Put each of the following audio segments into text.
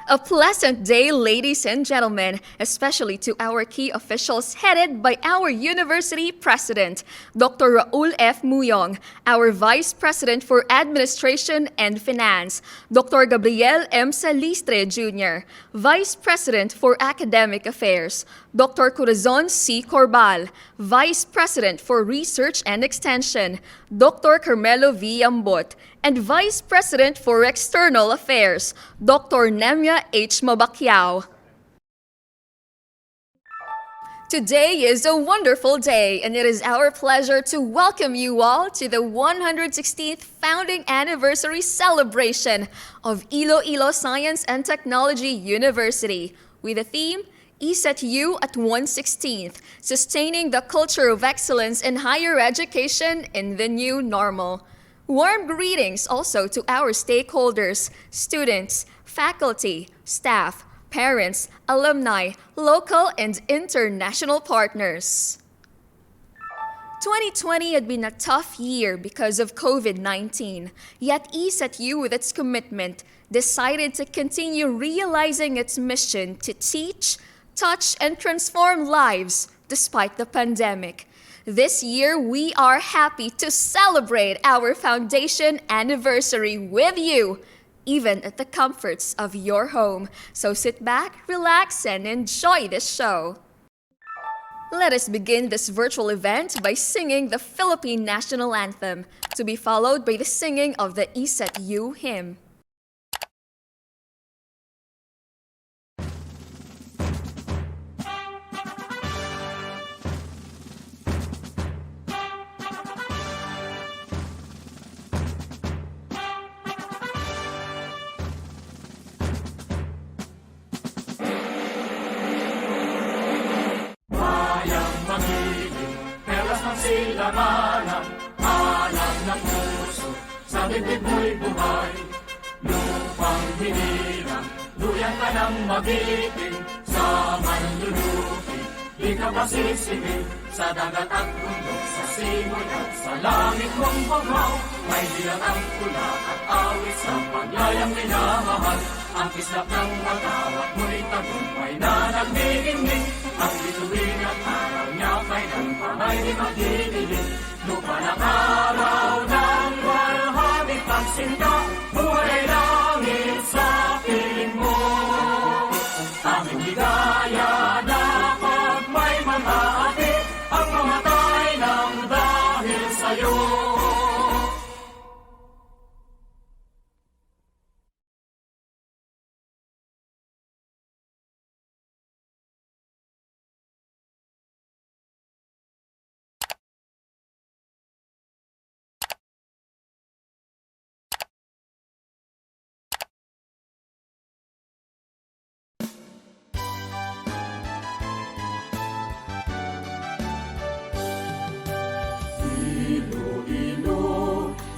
A pleasant day, ladies and gentlemen, especially to our key officials headed by our University President, Dr. Raul F. Muyong, our Vice President for Administration and Finance, Dr. Gabriel M. Salistre Jr., Vice President for Academic Affairs, Dr. Corazon C. Corbal, Vice President for Research and Extension, Dr. Carmelo V. Ambot, and Vice President for External Affairs, Dr. Nemya H. Mabakyao. Today is a wonderful day, and it is our pleasure to welcome you all to the 116th Founding Anniversary celebration of Iloilo Science and Technology University, with the theme, ISAT U at 116th, Sustaining the Culture of Excellence in Higher Education in the New Normal. Warm greetings also to our stakeholders, students, faculty, staff, parents, alumni, local and international partners. 2020 had been a tough year because of COVID-19, yet ISAT U, with its commitment, decided to continue realizing its mission to teach, touch, and transform lives despite the pandemic. This year, we are happy to celebrate our foundation anniversary with you, even at the comforts of your home. So sit back, relax, and enjoy this show. Let us begin this virtual event by singing the Philippine National Anthem, to be followed by the singing of the ISAT U hymn. Silanganan, hanap ng puso, sa bibig mo'y buhay. Lupang hinirang, luyan ka ng magiting, sa manlulupi, di ka masisingil, sa dagat at bundok, sa simoy at sa langit mong bagaw. May bilang ang pula at awit sa paglayang minamahal, ang kislap ng matawat mo'y tagumpay na nagdidingding, ang bituin at araw niya kailan pa may di magdidilig. Lupa ng araw ng walhamit pagsinta, buhay langit sa piling mo. Aming higaya na pag may mga ati, ang mamatay ng dahil sa'yo.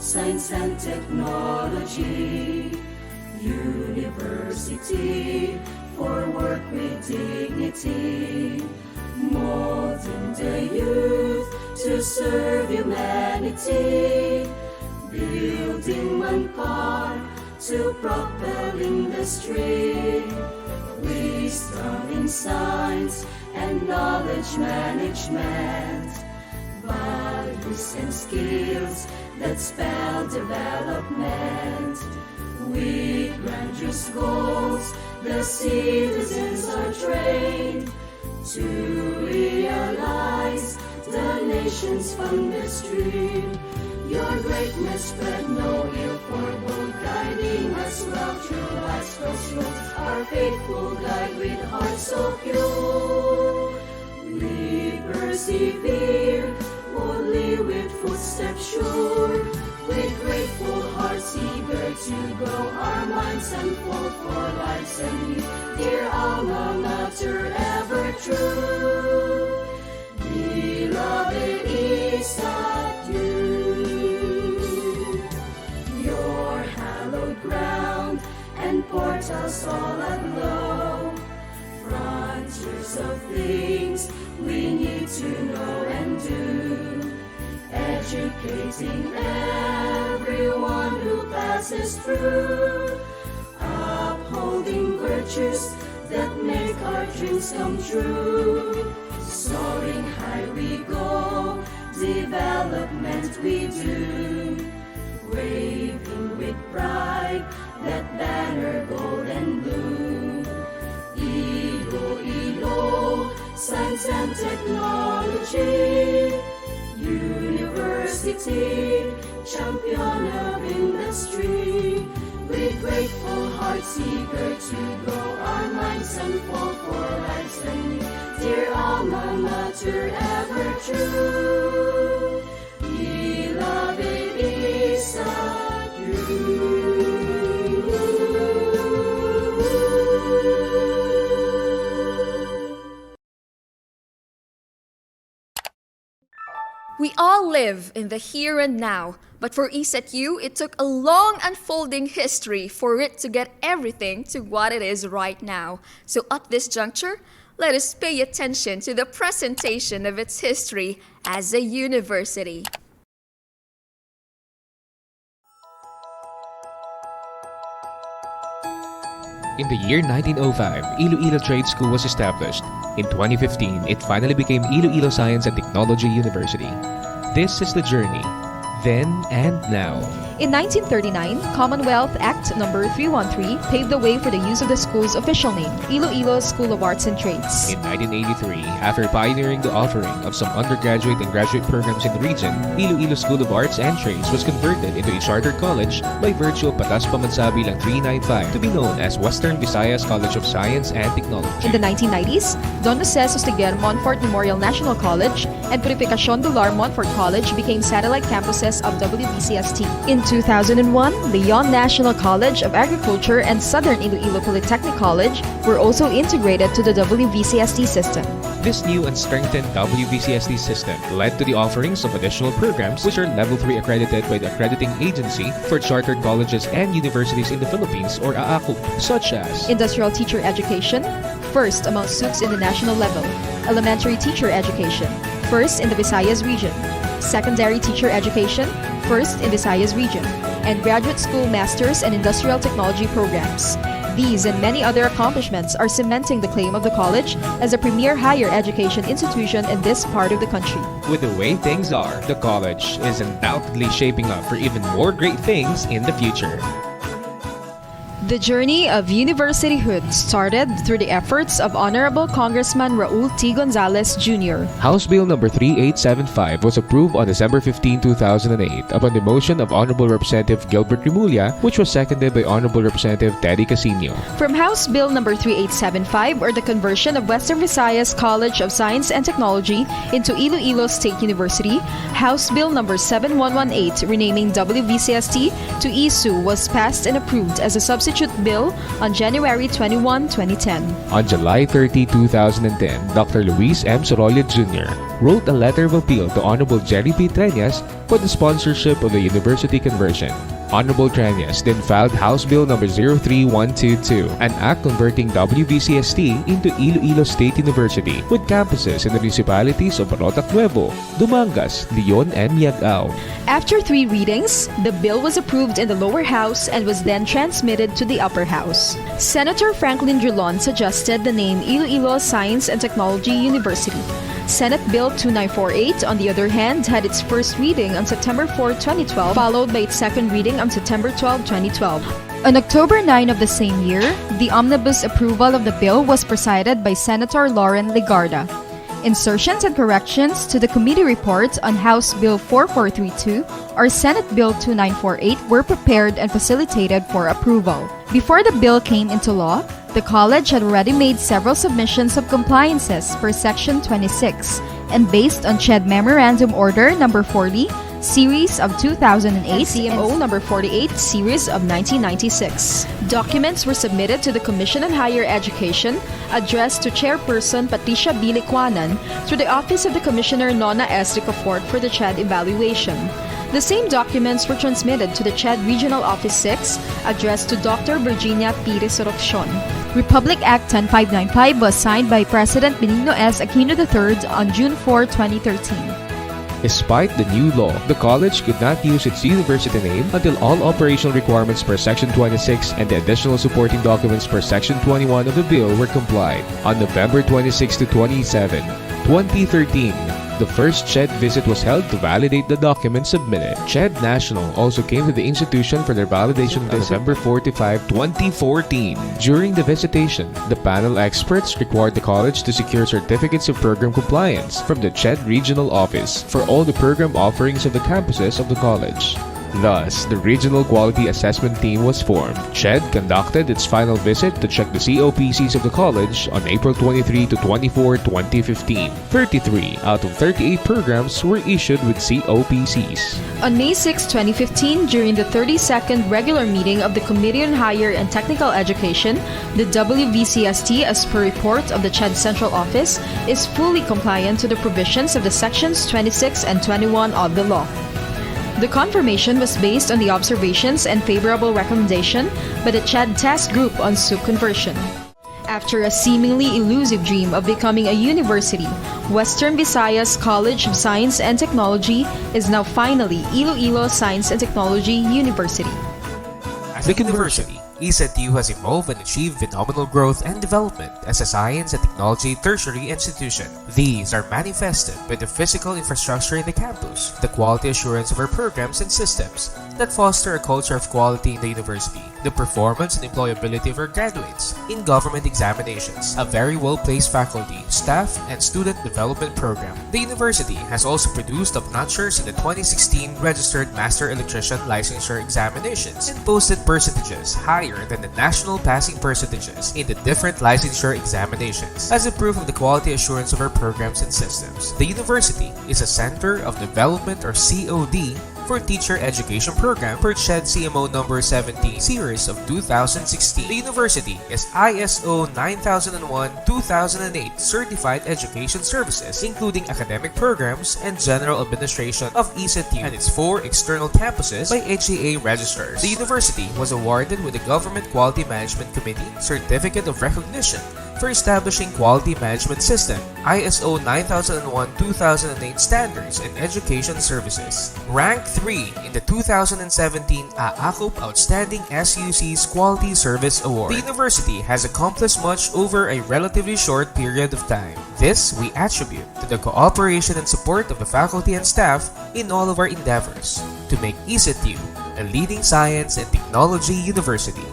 Science and Technology University, for work with dignity, molding the youth to serve humanity, building manpower to propel industry, wisdom in science and knowledge management, values and skills that spell development. With grandiose goals, the citizens are trained to realize the nation's fondest dream. Your greatness spread no ill for bold, guiding us well through life's crossroads. Our faithful guide with heart so pure. We persevere boldly with footsteps sure, with grateful hearts eager to grow, our minds unfold for lives and youth. Dear alma mater, ever true, beloved ISAT U, your hallowed ground and portals all aglow, frontiers of things we need to know and do, educating everyone who passes through, upholding virtue dreams come true. Soaring high we go, development we do. Waving with pride, that banner gold and blue. Iloilo, science and technology. University, champion of industry. With grateful hearts eager to grow our minds and fall for life's anew. Dear alma mater, ever true. Beloved ISAT We all live in the here and now, but for ISAT-U, it took a long unfolding history for it to get everything to what it is right now. So at this juncture, let us pay attention to the presentation of its history as a university. In the year 1905, Iloilo Trade School was established. In 2015, it finally became Iloilo Science and Technology University. This is the journey, then and now. In 1939, Commonwealth Act No. 313 paved the way for the use of the school's official name, Iloilo School of Arts and Trades. In 1983, after pioneering the offering of some undergraduate and graduate programs in the region, Iloilo School of Arts and Trades was converted into a chartered college by virtue of Batas Pamansa Bilang 395 to be known as Western Visayas College of Science and Technology. In the 1990s, Don Jose Sostiguer Montfort Memorial National College and Purificacion Dular Montfort College became satellite campuses of WVCST. In 2001, Leon National College of Agriculture and Southern Iloilo Polytechnic College were also integrated to the WVCST system. This new and strengthened WVCST system led to the offerings of additional programs which are Level 3 accredited by the Accrediting Agency for Chartered Colleges and Universities in the Philippines or AACUP, such as Industrial Teacher Education, first among SUCs in the national level. Elementary Teacher Education, first in the Visayas region. Secondary Teacher Education, first in Visayas region. And Graduate School Masters and Industrial Technology programs. These and many other accomplishments are cementing the claim of the college as a premier higher education institution in this part of the country. With the way things are, the college is undoubtedly shaping up for even more great things in the future. The journey of universityhood started through the efforts of Honorable Congressman Raul T. Gonzalez Jr. House Bill No. 3875 was approved on December 15, 2008 upon the motion of Honorable Representative Gilbert Remulla, which was seconded by Honorable Representative Teddy Casino. From House Bill No. 3875, or the conversion of Western Visayas College of Science and Technology into Iloilo State University, House Bill No. 7118, renaming WVCST to ISU, was passed and approved as a substitute bill on January 21, 2010. On July 30, 2010, Dr. Luis M. Sorolla Jr. wrote a letter of appeal to Honorable Jerry P. Treñas for the sponsorship of the university conversion. Honorable Treñas then filed House Bill No. 03122, an act converting WVCST into Iloilo State University with campuses in the municipalities of Barotac Nuevo, Dumangas, Leon, and Miagao. After 3 readings, the bill was approved in the lower house and was then transmitted to the upper house. Senator Franklin Drilon suggested the name Iloilo Science and Technology University. Senate Bill 2948, on the other hand, had its first reading on September 4, 2012, followed by its second reading on September 12, 2012. On October 9 of the same year, the omnibus approval of the bill was presided by Senator Lauren Legarda. Insertions and corrections to the committee report on House Bill 4432 or Senate Bill 2948 were prepared and facilitated for approval. Before the bill came into law, the college had already made several submissions of compliances per Section 26, and based on CHED Memorandum Order No. 40, Series of 2008 and CMO No. 48, Series of 1996. Documents were submitted to the Commission on Higher Education, addressed to Chairperson Patricia B. Licuanan through the Office of the Commissioner Nona S. Ricafort for the CHED evaluation. The same documents were transmitted to the CHED Regional Office 6, addressed to Dr. Virginia P. Resurreccion. Republic Act 10595 was signed by President Benigno S. Aquino III on June 4, 2013. Despite the new law, the college could not use its university name until all operational requirements per Section 26 and the additional supporting documents per Section 21 of the bill were complied. On November 26 to 27, 2013, the first CHED visit was held to validate the documents submitted. CHED National also came to the institution for their validation on November 45, 2014. During the visitation, the panel experts required the college to secure certificates of program compliance from the CHED Regional Office for all the program offerings of the campuses of the college. Thus, the Regional Quality Assessment Team was formed. CHED conducted its final visit to check the COPCs of the college on April 23 to 24, 2015. 33 out of 38 programs were issued with COPCs. On May 6, 2015, during the 32nd regular meeting of the Committee on Higher and Technical Education, the WVCST, as per report of the CHED Central Office, is fully compliant to the provisions of the Sections 26 and 21 of the law. The confirmation was based on the observations and favorable recommendation by the CHED Task Group on SUP conversion. After a seemingly elusive dream of becoming a university, Western Visayas College of Science and Technology is now finally Iloilo Science and Technology University. As a university, ISAT has evolved and achieved phenomenal growth and development as a science and technology tertiary institution. These are manifested by the physical infrastructure in the campus, the quality assurance of our programs and systems that foster a culture of quality in the university, the performance and employability of our graduates in government examinations, a very well-placed faculty, staff, and student development program. The university has also produced top-notchers in the 2016 Registered Master Electrician Licensure Examinations and posted percentages higher than the national passing percentages in the different licensure examinations. As a proof of the quality assurance of our programs and systems, the university is a Center of Development or COD for Teacher Education Program per CHED CMO number 17 series of 2016. The university is ISO 9001-2008 Certified Education Services, including academic programs and general administration of ISAT and its 4 external campuses by HCA registrars. The university was awarded with the Government Quality Management Committee Certificate of Recognition for establishing quality management system, ISO 9001-2008 standards in education services. Rank 3 in the 2017 AACOP Outstanding SUC's Quality Service Award. The university has accomplished much over a relatively short period of time. This we attribute to the cooperation and support of the faculty and staff in all of our endeavors to make ISAT a leading science and technology university.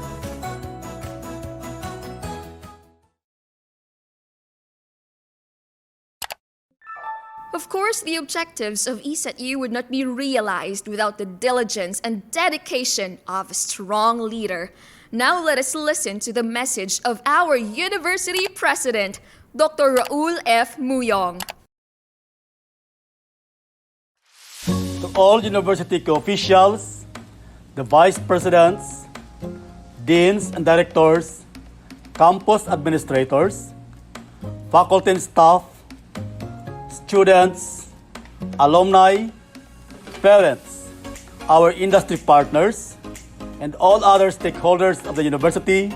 Of course, the objectives of ISAT would not be realized without the diligence and dedication of a strong leader. Now let us listen to the message of our university president, Dr. Raul F. Muyong. To all university officials, the vice presidents, deans and directors, campus administrators, faculty and staff, students, alumni, parents, our industry partners, and all other stakeholders of the university,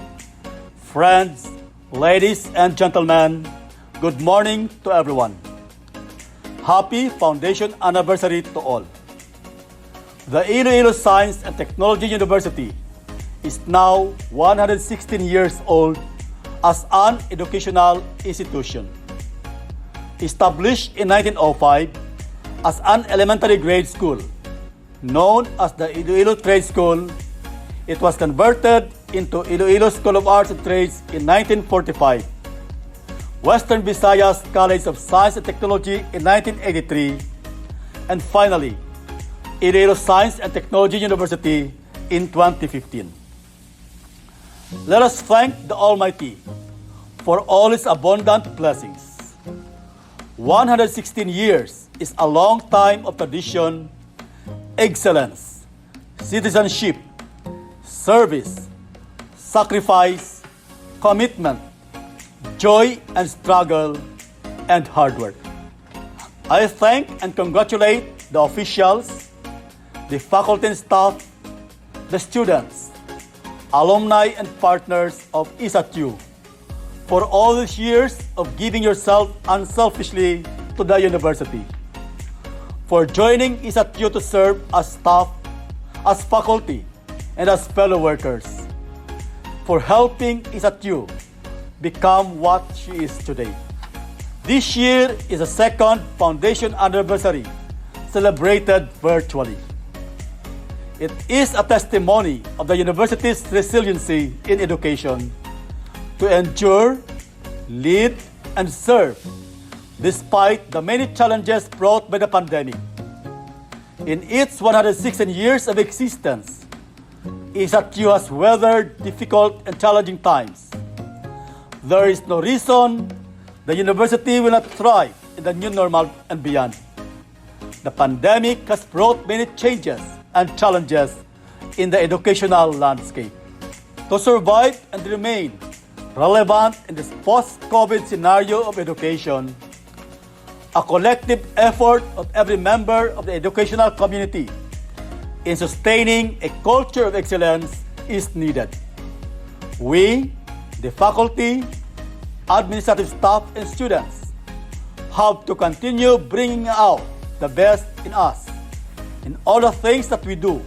friends, ladies and gentlemen, good morning to everyone. Happy Foundation Anniversary to all. The Iloilo Science and Technology University is now 116 years old as an educational institution. Established in 1905 as an elementary grade school, known as the Iloilo Trade School, it was converted into Iloilo School of Arts and Trades in 1945, Western Visayas College of Science and Technology in 1983, and finally, Iloilo Science and Technology University in 2015. Let us thank the Almighty for all His abundant blessings. 116 years is a long time of tradition, excellence, citizenship, service, sacrifice, commitment, joy and struggle, and hard work. I thank and congratulate the officials, the faculty and staff, the students, alumni and partners of ISAT for all these years of giving yourself unselfishly to the university. for joining ISAT to serve as staff, as faculty, and as fellow workers, for helping ISAT become what she is today. This year is the second foundation anniversary celebrated virtually. It is a testimony of the university's resiliency in education to endure, lead, and serve despite the many challenges brought by the pandemic. In its 116 years of existence, ISAT has weathered difficult and challenging times. There is no reason the university will not thrive in the new normal and beyond. The pandemic has brought many changes and challenges in the educational landscape. To survive and remain relevant in this post-COVID scenario of education, a collective effort of every member of the educational community in sustaining a culture of excellence is needed. We, the faculty, administrative staff, and students have to continue bringing out the best in us in all the things that we do.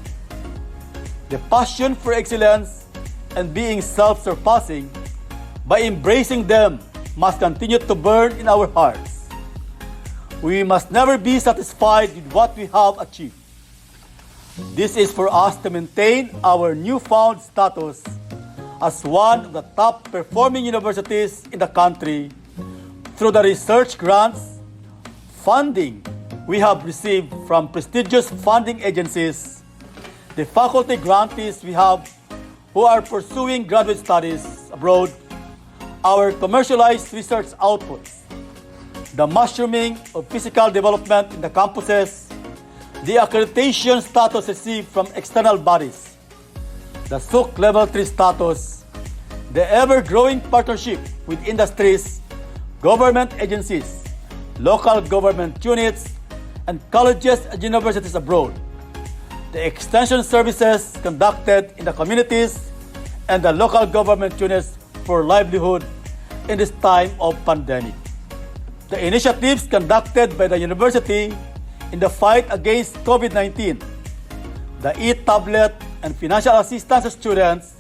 The passion for excellence and being self-surpassing by embracing them must continue to burn in our hearts. We must never be satisfied with what we have achieved. This is for us to maintain our newfound status as one of the top performing universities in the country through the research grants, funding we have received from prestigious funding agencies, the faculty grantees we have who are pursuing graduate studies abroad, our commercialized research outputs, the mushrooming of physical development in the campuses, the accreditation status received from external bodies, the SUC Level 3 status, the ever-growing partnership with industries, government agencies, local government units, and colleges and universities abroad, the extension services conducted in the communities, and the local government units for livelihood in this time of pandemic. The initiatives conducted by the university in the fight against COVID-19, the e-tablet and financial assistance to students,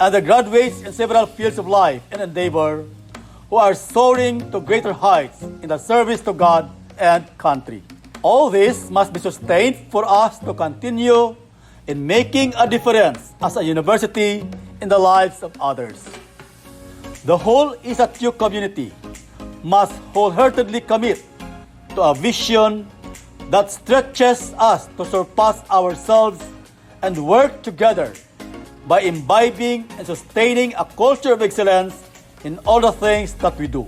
and the graduates in several fields of life and endeavor who are soaring to greater heights in the service to God and country. All this must be sustained for us to continue in making a difference as a university in the lives of others. The whole ISAT community must wholeheartedly commit to a vision that stretches us to surpass ourselves and work together by imbibing and sustaining a culture of excellence in all the things that we do.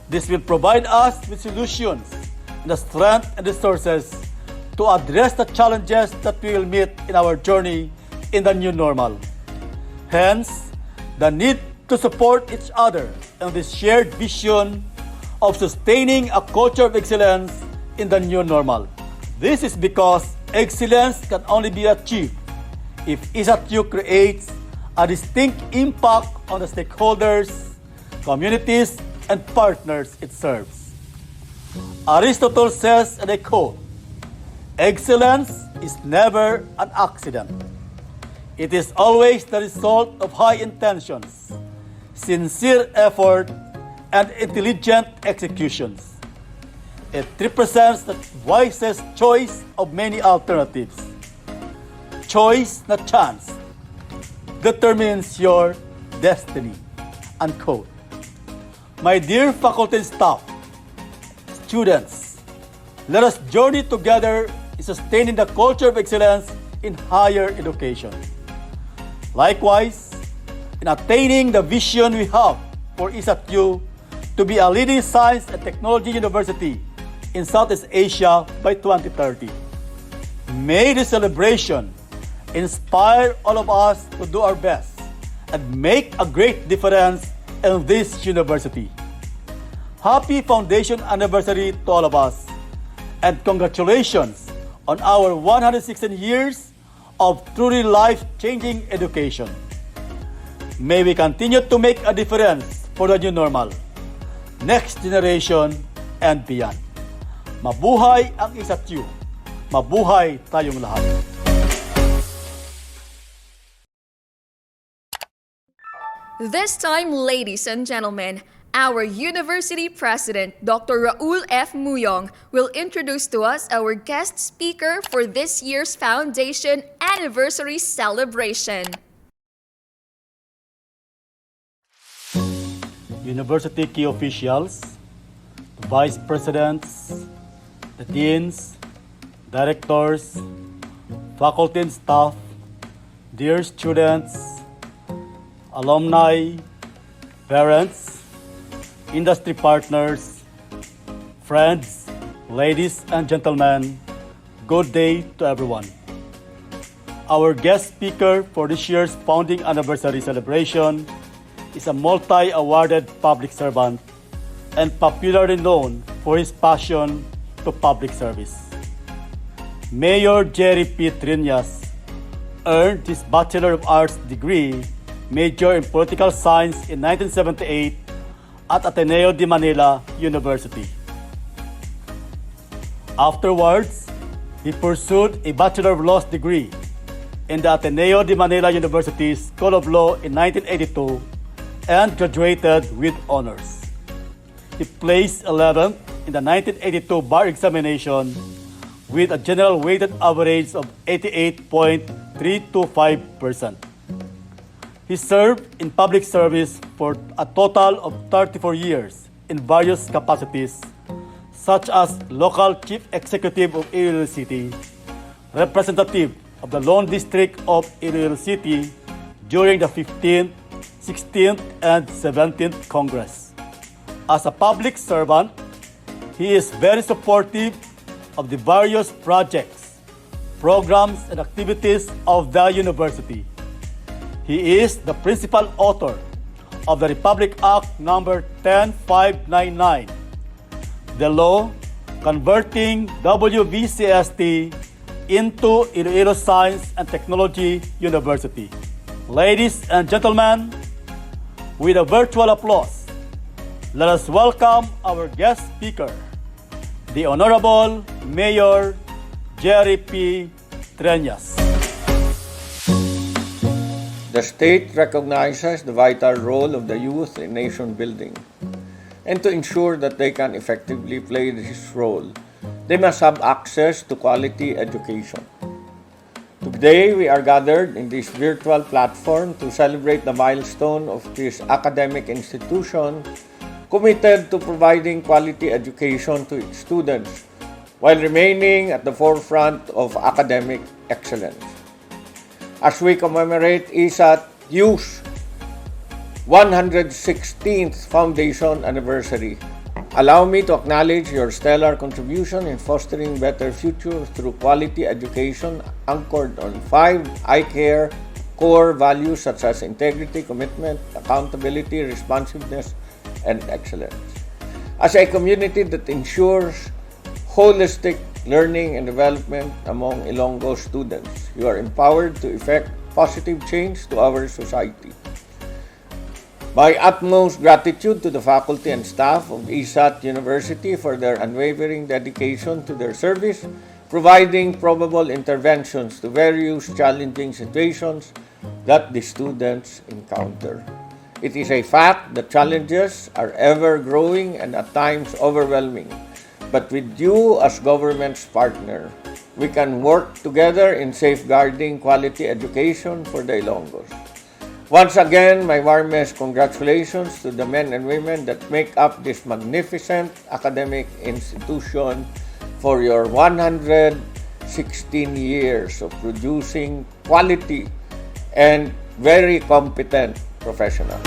This will provide us with solutions and the strength and resources to address the challenges that we will meet in our journey in the new normal. Hence, the need to support each other in this shared vision of sustaining a culture of excellence in the new normal. This is because excellence can only be achieved if ISAT creates a distinct impact on the stakeholders, communities, and partners it serves. Aristotle says, and I quote, "Excellence is never an accident. It is always the result of high intentions, sincere effort, and intelligent executions. It represents the wisest choice of many alternatives. Choice, not chance, determines your destiny." Unquote. My dear faculty and staff, students, let us journey together in sustaining the culture of excellence in higher education. Likewise, in attaining the vision we have for ISAT to be a leading science and technology university in Southeast Asia by 2030. May this celebration inspire all of us to do our best and make a great difference in this university. Happy foundation anniversary to all of us, and congratulations on our 116 years of truly life-changing education. May we continue to make a difference for the new normal, next generation, and beyond. Mabuhay ang ISAT. Mabuhay tayong lahat. This time, ladies and gentlemen, our University President, Dr. Raul F. Muyong, will introduce to us our guest speaker for this year's Foundation Anniversary Celebration. University key officials, the vice presidents, the deans, directors, faculty and staff, dear students, alumni, parents, industry partners, friends, ladies and gentlemen, good day to everyone. Our guest speaker for this year's founding anniversary celebration is a multi-awarded public servant and popularly known for his passion to public service. Mayor Jerry P. Trinas earned his Bachelor of Arts degree, major in Political Science in 1978 at Ateneo de Manila University. Afterwards, he pursued a Bachelor of Laws degree in the Ateneo de Manila University School of Law in 1982 and graduated with honors. He placed 11th in the 1982 bar examination with a general weighted average of 88.325%. He served in public service for a total of 34 years in various capacities, such as local chief executive of Iloilo City, representative of the Lone District of Iloilo City during the 15th, 16th, and 17th Congress. As a public servant, he is very supportive of the various projects, programs, and activities of the university. He is the principal author of the Republic Act No. 10599, the law converting WVCST into Iloilo Science and Technology University. Ladies and gentlemen, with a virtual applause, let us welcome our guest speaker, the Honorable Mayor Jerry P. Trinas. The state recognizes the vital role of the youth in nation building, and to ensure that they can effectively play this role, they must have access to quality education. Today, we are gathered in this virtual platform to celebrate the milestone of this academic institution committed to providing quality education to its students while remaining at the forefront of academic excellence. As we commemorate ISAT U's 116th foundation anniversary, allow me to acknowledge your stellar contribution in fostering better future through quality education anchored on 5 I-CARE core values such as integrity, commitment, accountability, responsiveness, and excellence. As a community that ensures holistic learning and development among Ilonggo students, you are empowered to effect positive change to our society. My utmost gratitude to the faculty and staff of ISAT University for their unwavering dedication to their service, providing probable interventions to various challenging situations that the students encounter. It is a fact that challenges are ever growing and at times overwhelming. But with you as government's partner, we can work together in safeguarding quality education for the Ilonggos. Once again, my warmest congratulations to the men and women that make up this magnificent academic institution for your 116 years of producing quality and very competent professionals.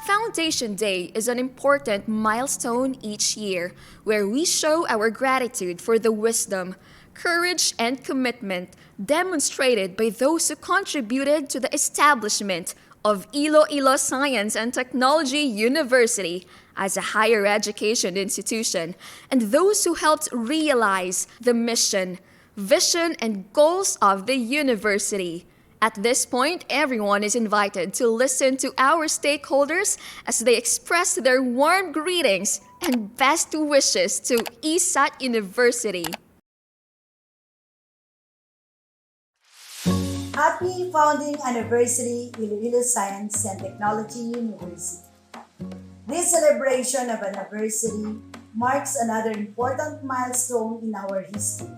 Foundation Day is an important milestone each year where we show our gratitude for the wisdom, courage, and commitment demonstrated by those who contributed to the establishment of Iloilo Science and Technology University as a higher education institution, and those who helped realize the mission, vision, and goals of the university. At this point, everyone is invited to listen to our stakeholders as they express their warm greetings and best wishes to ISAT University. Happy founding anniversary, Iloilo Science and Technology University. This celebration of anniversary marks another important milestone in our history.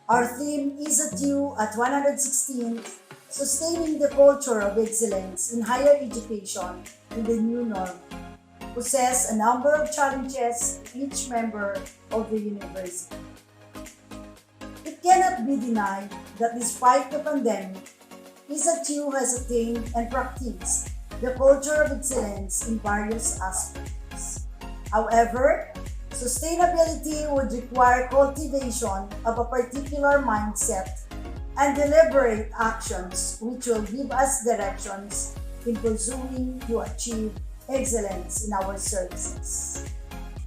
Our theme is at you at 116, sustaining the culture of excellence in higher education in the new norm, possess a number of challenges to each member of the university. It cannot be denied that despite the pandemic, ISAT has attained and practiced the culture of excellence in various aspects. However, sustainability would require cultivation of a particular mindset and deliberate actions which will give us directions in pursuing to achieve excellence in our services.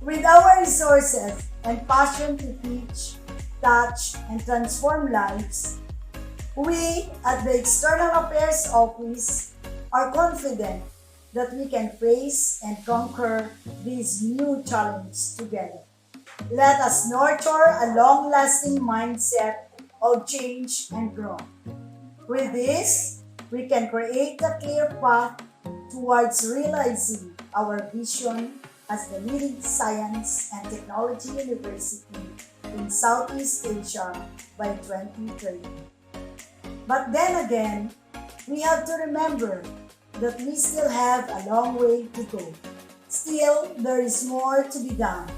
With our resources and passion to teach, touch, and transform lives, we at the External Affairs Office are confident that we can face and conquer these new challenges together. Let us nurture a long-lasting mindset of change and growth. With this, we can create a clear path towards realizing our vision as the leading science and technology university in Southeast Asia by 2030. But then again, we have to remember that we still have a long way to go. Still, there is more to be done.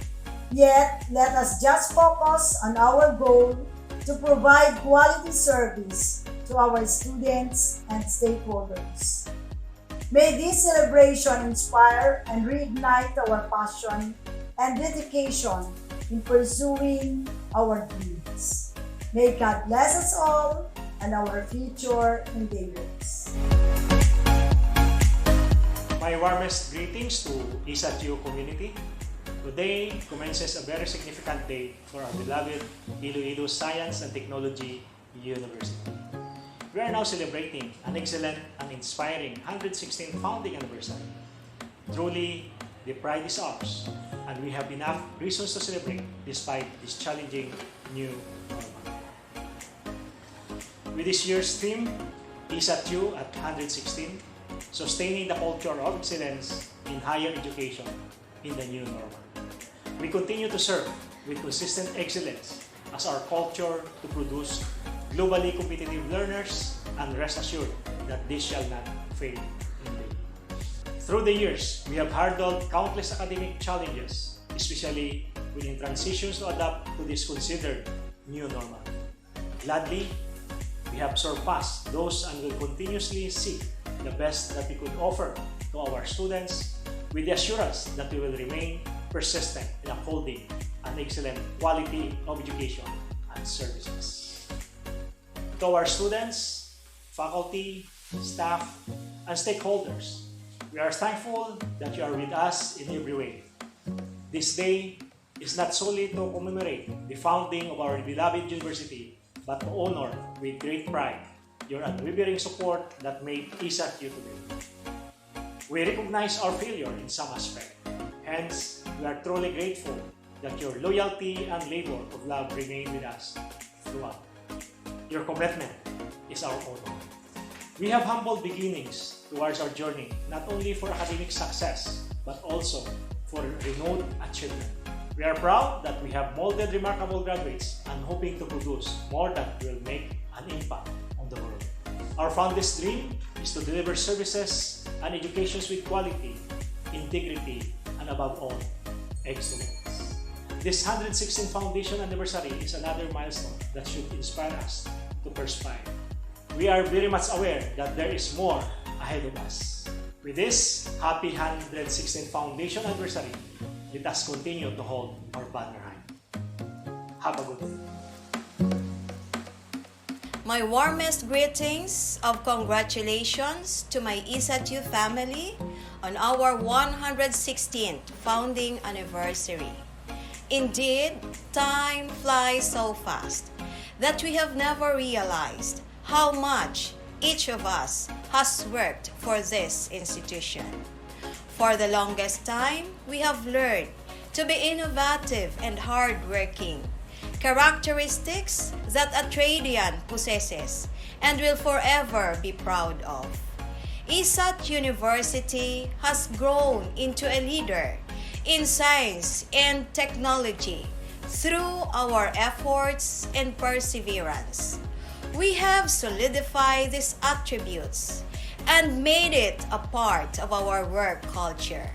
Yet, let us just focus on our goal to provide quality service to our students and stakeholders. May this celebration inspire and reignite our passion and dedication in pursuing our dreams. May God bless us all and our future endeavors. My warmest greetings to ISAT community. Today commences a very significant day for our beloved Iloilo Science and Technology University. We are now celebrating an excellent and inspiring 116th founding anniversary. Truly, the pride is ours, and we have enough reasons to celebrate despite this challenging new normal. With this year's theme, ISAT at 116, sustaining the culture of excellence in higher education in the new normal. We continue to serve with consistent excellence as our culture to produce globally competitive learners, and rest assured that this shall not fade in vain. Through the years, we have handled countless academic challenges, especially within transitions to adapt to this considered new normal. Gladly, we have surpassed those and will continuously seek the best that we could offer to our students with the assurance that we will remain persistent in upholding an excellent quality of education and services. To our students, faculty, staff, and stakeholders, we are thankful that you are with us in every way. This day is not solely to commemorate the founding of our beloved university, but to honor with great pride your unwavering support that made ISAT today. We recognize our failure in some aspect. Hence, we are truly grateful that your loyalty and labor of love remain with us throughout. Your commitment is our honor. We have humble beginnings towards our journey, not only for academic success, but also for renowned achievement. We are proud that we have molded remarkable graduates and hoping to produce more that will make an impact on the world. Our founder's dream is to deliver services and educations with quality, integrity, and above all, excellence. This 116th foundation anniversary is another milestone that should inspire us to perspire. We are very much aware that there is more ahead of us. With this happy 116th foundation anniversary, let us continue to hold our banner high. Have a good day. My warmest greetings of congratulations to my ISAT family on our 116th founding anniversary. Indeed, time flies so fast that we have never realized how much each of us has worked for this institution. For the longest time, we have learned to be innovative and hardworking, characteristics that a Tradian possesses and will forever be proud of. ISAT University has grown into a leader in science and technology through our efforts and perseverance. We have solidified these attributes and made it a part of our work culture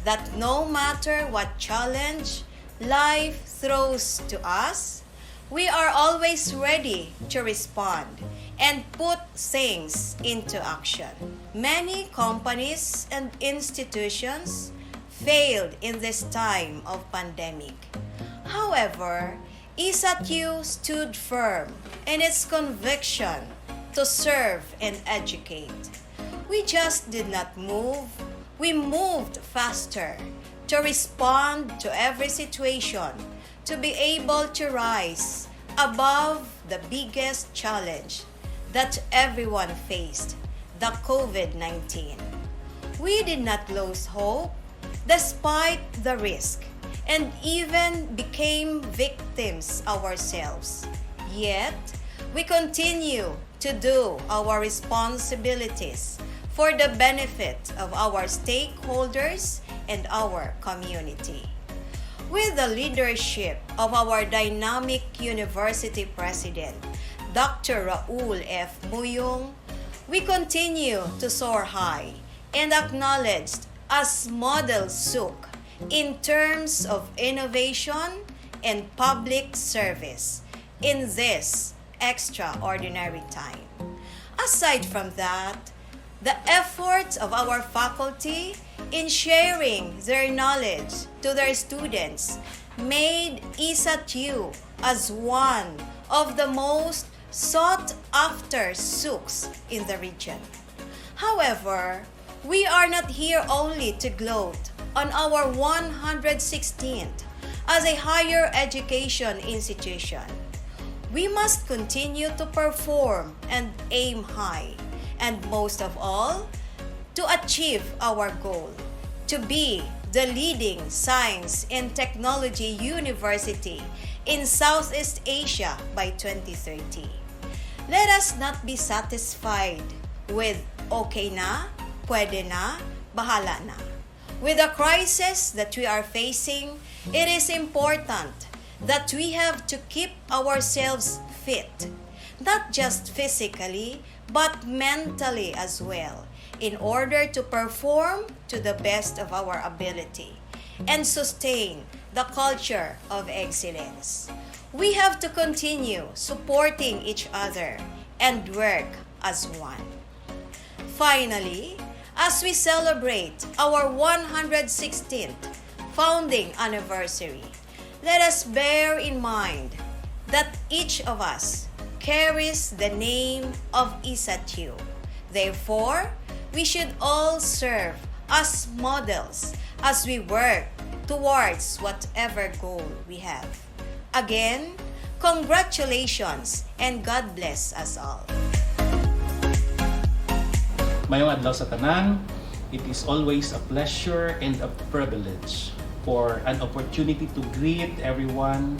that no matter what challenge life throws to us, we are always ready to respond and put things into action. Many companies and institutions failed in this time of pandemic. However, ISAT-U stood firm in its conviction to serve and educate. We just did not move, we moved faster to respond to every situation, to be able to rise above the biggest challenge that everyone faced, the COVID-19. We did not lose hope despite the risk and even became victims ourselves. Yet, we continue to do our responsibilities for the benefit of our stakeholders and our community. With the leadership of our dynamic university president, Dr. Raul F. Muyong, we continue to soar high and acknowledged as Model SUK in terms of innovation and public service in this extraordinary time. Aside from that, the efforts of our faculty in sharing their knowledge to their students made ISAT-U as one of the most sought-after SUKs in the region. However, we are not here only to gloat on our 116th as a higher education institution. We must continue to perform and aim high, and most of all, to achieve our goal, to be the leading science and technology university in Southeast Asia by 2030. Let us not be satisfied with okay na, pwede na, bahala na. With the crisis that we are facing, it is important that we have to keep ourselves fit, not just physically, but mentally as well, in order to perform to the best of our ability and sustain the culture of excellence. We have to continue supporting each other and work as one. Finally, as we celebrate our 116th founding anniversary, let us bear in mind that each of us carries the name of ISAT-U. Therefore, we should all serve as models as we work towards whatever goal we have. Again, congratulations and God bless us all. Mayong adlaw sa tanan, it is always a pleasure and a privilege for an opportunity to greet everyone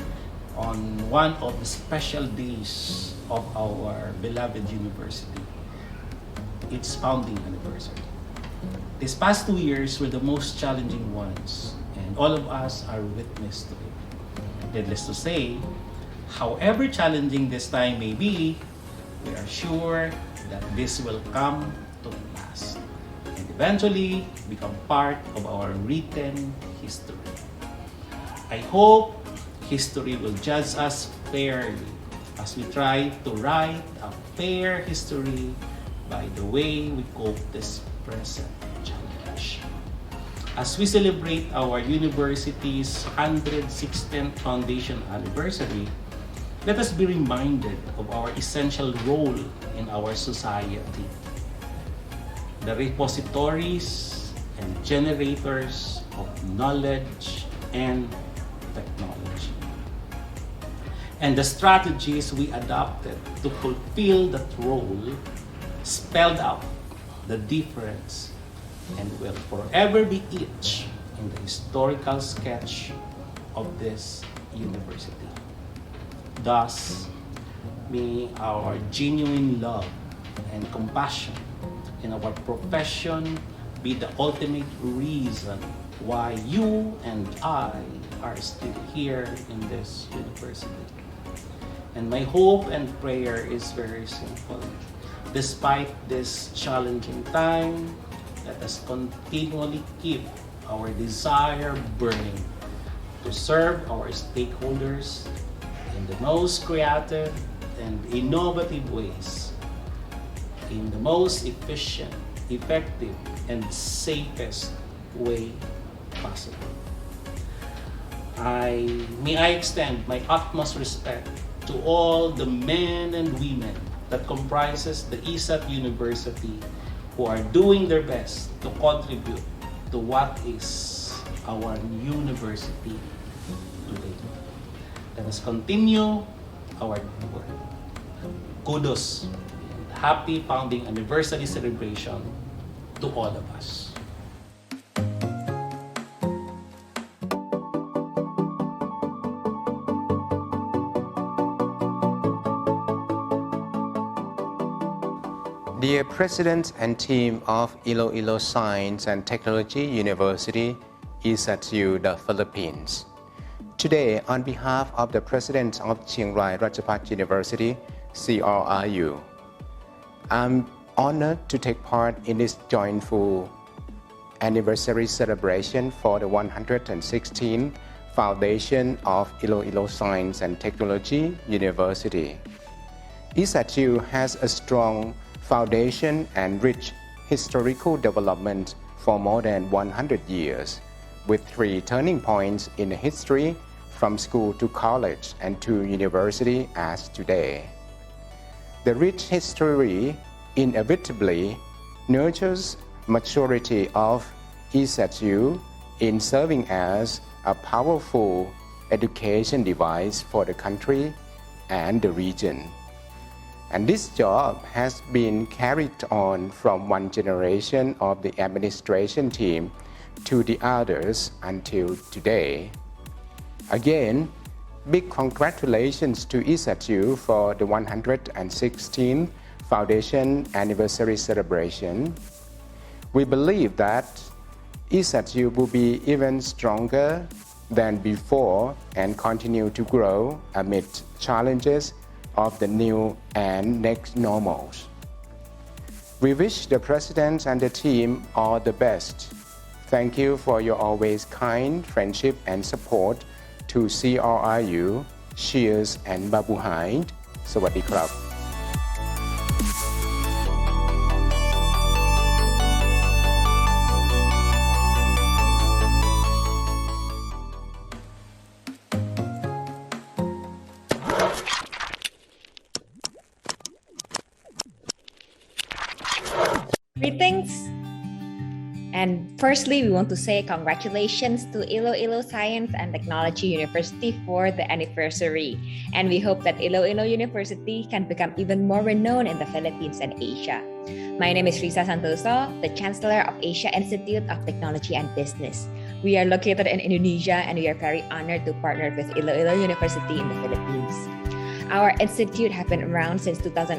on one of the special days of our beloved university, its founding anniversary. These past 2 years were the most challenging ones, and all of us are witness to it. Needless to say, however challenging this time may be, we are sure that this will come to pass and eventually become part of our written history. I hope history will judge us fairly as we try to write a fair history by the way we cope this present challenge. As we celebrate our university's 116th foundation anniversary, let us be reminded of our essential role in our society. The repositories and generators of knowledge and technology. And the strategies we adopted to fulfill that role spelled out the difference and will forever be etched in the historical sketch of this university. Thus, may our genuine love and compassion in our profession be the ultimate reason why you and I are still here in this university. And my hope and prayer is very simple. Despite this challenging time, let us continually keep our desire burning to serve our stakeholders in the most creative and innovative ways, in the most efficient, effective, and safest way possible. May I extend my utmost respect to all the men and women that comprises the ISAT University who are doing their best to contribute to what is our university today. Let us continue our work. Kudos and happy founding anniversary celebration to all of us. Dear President and team of Iloilo Science and Technology University, ISAT, the Philippines. Today, on behalf of the President of Chiang Rai Ratchapat University, CRIU, I'm honored to take part in this joyful anniversary celebration for the 116th foundation of Iloilo Science and Technology University. ISAT has a strong foundation and rich historical development for more than 100 years, with 3 turning points in the history from school to college and to university as today. The rich history inevitably nurtures maturity of ISAT in serving as a powerful education device for the country and the region. And this job has been carried on from one generation of the administration team to the others until today. Again, big congratulations to ISAT for the 116th Foundation Anniversary Celebration. We believe that ISAT will be even stronger than before and continue to grow amid challenges of the new and next normals. We wish the President and the team all the best. Thank you for your always kind friendship and support to CRIU. Cheers and Mabuhay. สวัสดีครับ Greetings! And firstly, we want to say congratulations to Iloilo Science and Technology University for the anniversary. And we hope that Iloilo University can become even more renowned in the Philippines and Asia. My name is Risa Santoso, the Chancellor of Asia Institute of Technology and Business. We are located in Indonesia and we are very honored to partner with Iloilo University in the Philippines. Our institute has been around since 2001,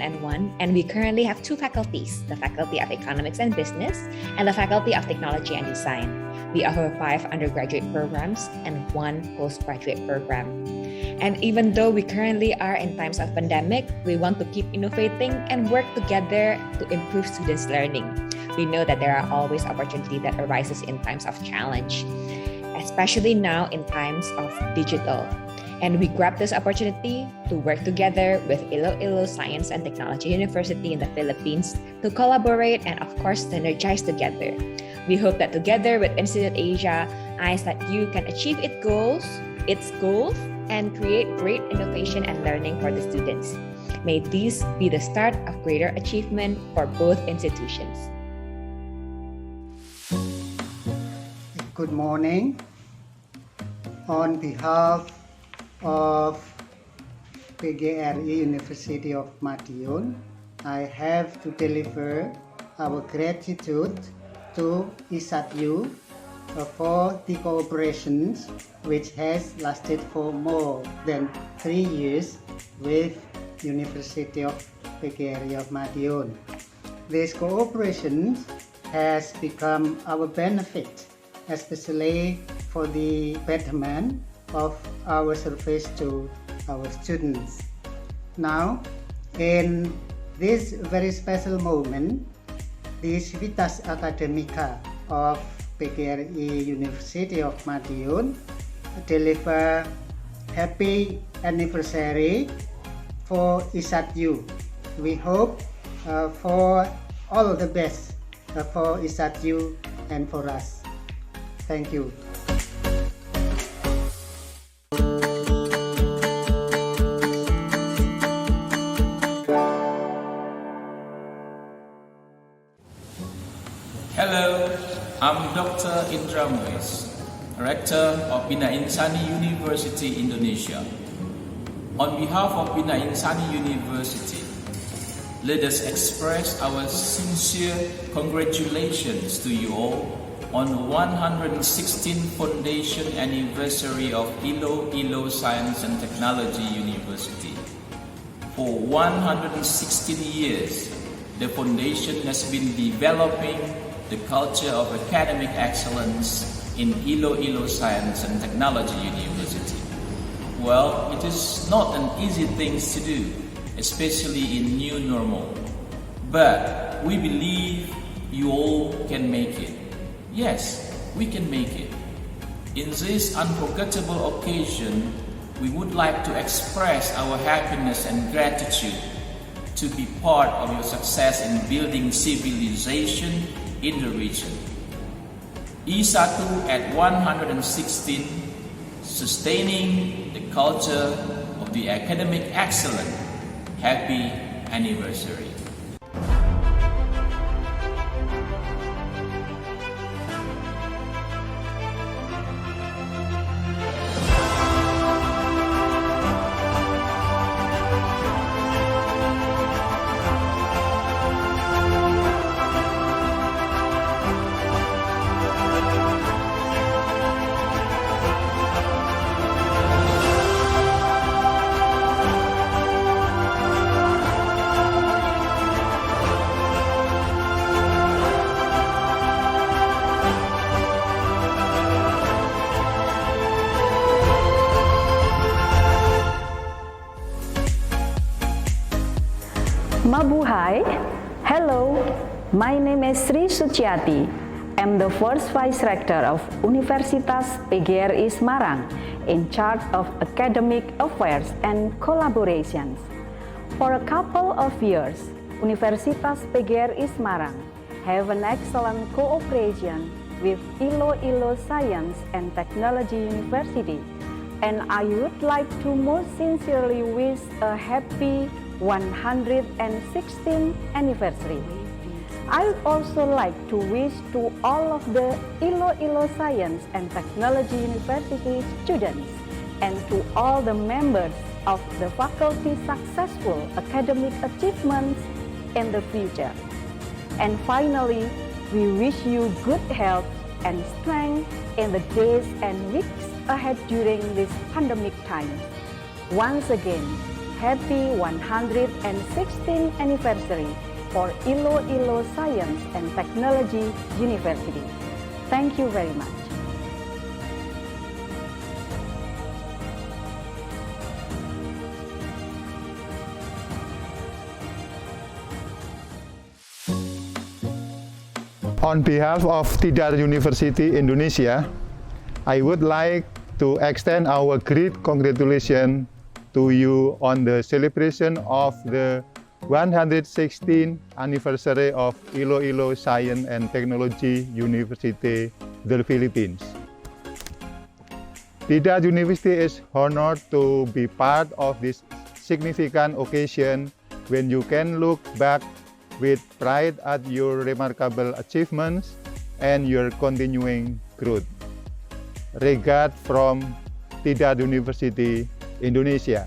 and we currently have 2 faculties, the Faculty of Economics and Business and the Faculty of Technology and Design. We offer 5 undergraduate programs and 1 postgraduate program. And even though we currently are in times of pandemic, we want to keep innovating and work together to improve students' learning. We know that there are always opportunities that arises in times of challenge, especially now in times of digital. And we grab this opportunity to work together with Iloilo Science and Technology University in the Philippines to collaborate and of course synergize together. We hope that together with Institute Asia, ISAT can achieve its goals, and create great innovation and learning for the students. May this be the start of greater achievement for both institutions. Good morning. On behalf of PGRI University of Madiun, I have to deliver our gratitude to ISAT-U for the cooperation which has lasted for more than 3 years with University of PGRI of Madiun. This cooperation has become our benefit, especially for the betterment of our service to our students. Now, in this very special moment, the Civitas Academica of PGRI University of Madiun deliver happy anniversary for ISAT-U. We hope for all the best for ISAT-U and for us. Thank you. Hello, I'm Dr. Indra Muiz, Rector of Bina Insani University, Indonesia. On behalf of Bina Insani University, let us express our sincere congratulations to you all on the 116th foundation anniversary of Iloilo Science and Technology University. For 116 years, the foundation has been developing the culture of academic excellence in Iloilo Science and Technology University. Well, it is not an easy thing to do, especially in new normal. But we believe you all can make it. Yes, we can make it. In this unforgettable occasion, we would like to express our happiness and gratitude to be part of your success in building civilization in the region. ISAT-U at 116, sustaining the culture of the academic excellence. Happy anniversary. Mabuhay! Hello, my name is Sri Suciati. I'm the first Vice Rector of Universitas PGRI Semarang, in charge of academic affairs and collaborations. For a couple of years, Universitas PGRI Semarang have an excellent cooperation with Iloilo Science and Technology University, and I would like to most sincerely wish a happy 116th anniversary. I would also like to wish to all of the Iloilo Science and Technology University students and to all the members of the faculty successful academic achievements in the future. And finally, we wish you good health and strength in the days and weeks ahead during this pandemic time. Once again, happy 116th anniversary for Iloilo Science and Technology University. Thank you very much. On behalf of Tidar University Indonesia, I would like to extend our great congratulations to you on the celebration of the 116th anniversary of Iloilo Science and Technology University, the Philippines. Tidar University is honored to be part of this significant occasion when you can look back with pride at your remarkable achievements and your continuing growth. Regards from Tidar University, Indonesia.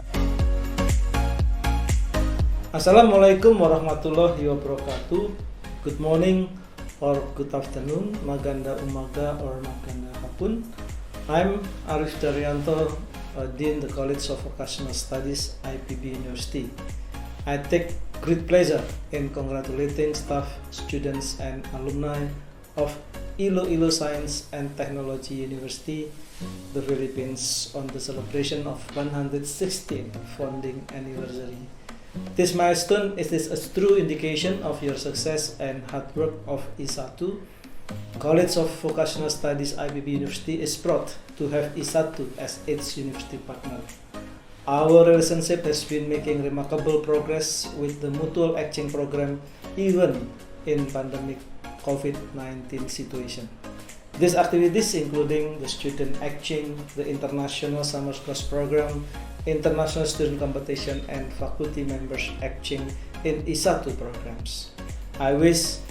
Assalamualaikum warahmatullahi wabarakatuh. Good morning or good afternoon, maganda umaga or maganda hapon. I'm Arif Daryanto, Dean the College of Vocational Studies, IPB University. I take great pleasure in congratulating staff, students, and alumni of Iloilo Science and Technology University, the Philippines, on the celebration of 116th founding anniversary. This milestone is a true indication of your success and hard work of ISAT. College of Vocational Studies IPB University is proud to have ISAT as its university partner. Our relationship has been making remarkable progress with the mutual exchange program even in pandemic COVID-19 situation. These activities including the student exchange, the international summer course program, international student competition, and faculty members exchange in ISAT programs. I wish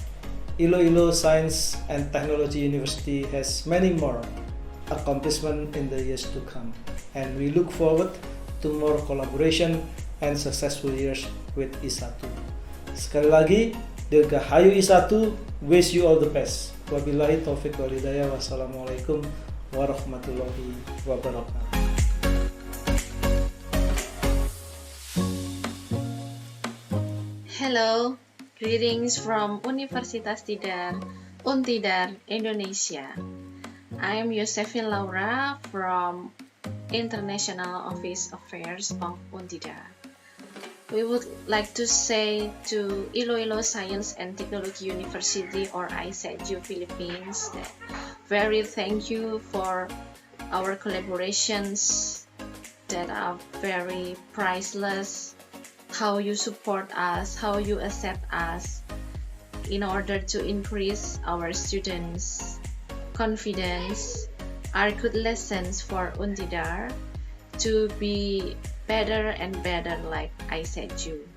Iloilo Science and Technology University has many more accomplishments in the years to come, and we look forward to more collaboration and successful years with ISAT. Sekali lagi, Dirgahayu ISAT, wish you all the best. Wabillahi taufiq wal hidayah. Wassalamualaikum warahmatullahi wabarakatuh. Hello, greetings from Universitas Tidar, Untidar, Indonesia. I am Yosefin Laura from International Office Affairs of Untidar. We would like to say to Iloilo Science and Technology University, or ISAT Philippines, that very thank you for our collaborations that are very priceless. How you support us, how you accept us in order to increase our students' confidence, are good lessons for Untidar to be better and better like I said you.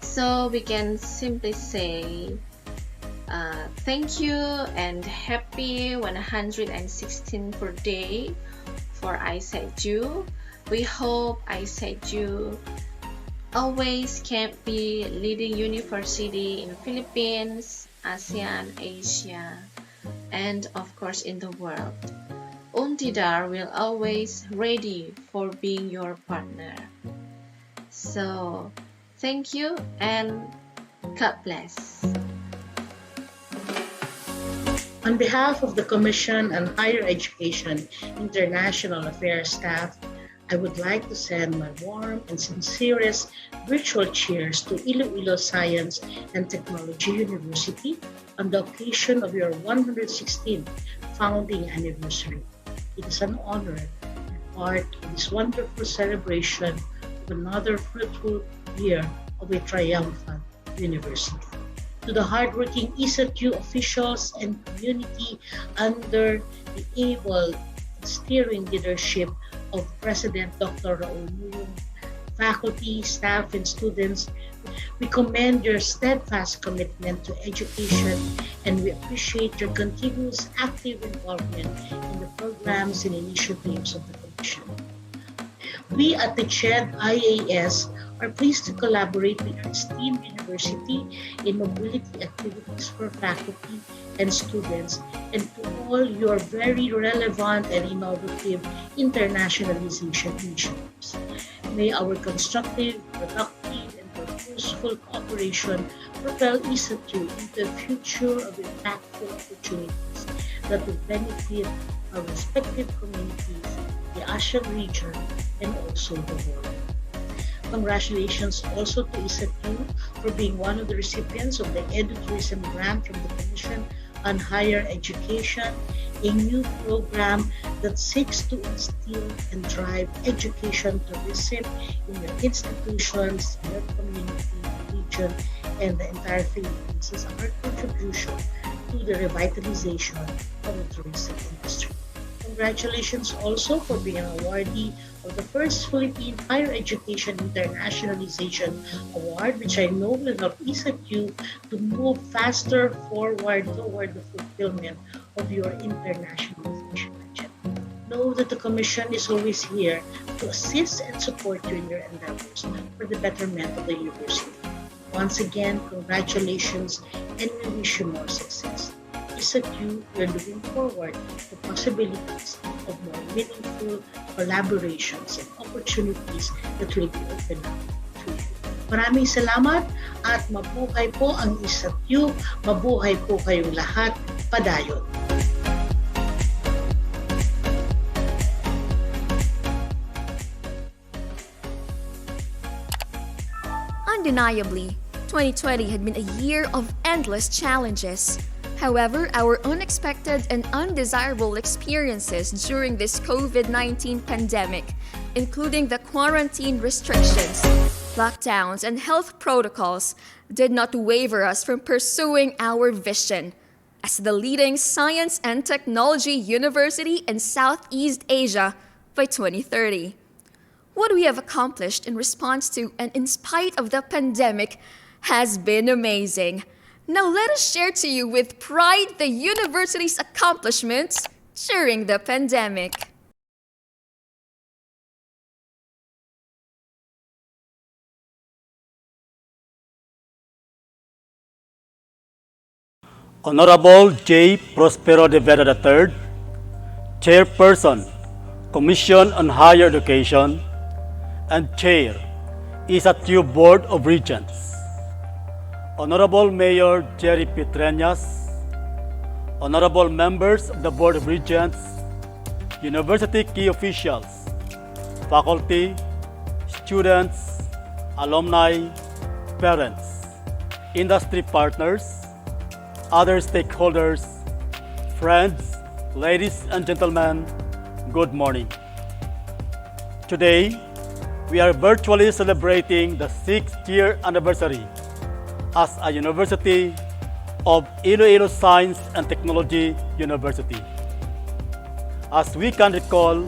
So we can simply say thank you and happy 116th birthday for ISAT. We hope ISAT always can be leading university in Philippines, ASEAN, Asia, and of course in the world. Untidar will always ready for being your partner. So thank you and God bless. On behalf of the Commission on Higher Education International Affairs staff, I would like to send my warm and sincerest virtual cheers to Iloilo Science and Technology University on the occasion of your 116th founding anniversary. It is an honor to be part of this wonderful celebration of another fruitful year of a triumphant university. To the hardworking ISAT officials and community under the able steering leadership of President Dr. Raul Muyong, faculty, staff, and students, we commend your steadfast commitment to education and we appreciate your continuous active involvement in the programs and initiatives of the Commission. We at the CHED IAS are pleased to collaborate with your esteemed university in mobility activities for faculty and students, and to all your very relevant and innovative internationalization initiatives. May our constructive, productive, and purposeful cooperation propel ISAT into a future of impactful opportunities that will benefit our respective communities, the ASEAN region, and also the world. Congratulations also to ISAT for being one of the recipients of the EduTourism grant from the Commission on Higher Education, a new program that seeks to instill and drive education tourism in your institutions, your community, region, and the entire Philippines as our contribution to the revitalization of the tourism industry. Congratulations also for being an awardee of the first Philippine Higher Education Internationalization Award, which I know will help ISAT to move faster forward toward the fulfillment of your internationalization agenda. Know that the Commission is always here to assist and support you in your endeavors for the betterment of the university. Once again, congratulations, and we wish you more success. ISAT-U, we're looking forward to possibilities of more meaningful collaborations and opportunities that will be opened up to you. Maraming salamat at mabuhay po ang ISAT-U, mabuhay po kayong lahat, padayon. Undeniably, 2020 had been a year of endless challenges. However, our unexpected and undesirable experiences during this COVID-19 pandemic, including the quarantine restrictions, lockdowns, and health protocols, did not waver us from pursuing our vision as the leading science and technology university in Southeast Asia by 2030. What we have accomplished in response to and in spite of the pandemic has been amazing. Now let us share to you with pride the university's accomplishments during the pandemic. Honorable J. Prospero de Vera III, Chairperson, Commission on Higher Education, and Chair, ISAT-U Board of Regents. Honorable Mayor Jerry Petreñas, Honorable Members of the Board of Regents, University key officials, faculty, students, alumni, parents, industry partners, other stakeholders, friends, ladies and gentlemen, good morning. Today, we are virtually celebrating the 6th year anniversary as a University of Iloilo Science and Technology University. As we can recall,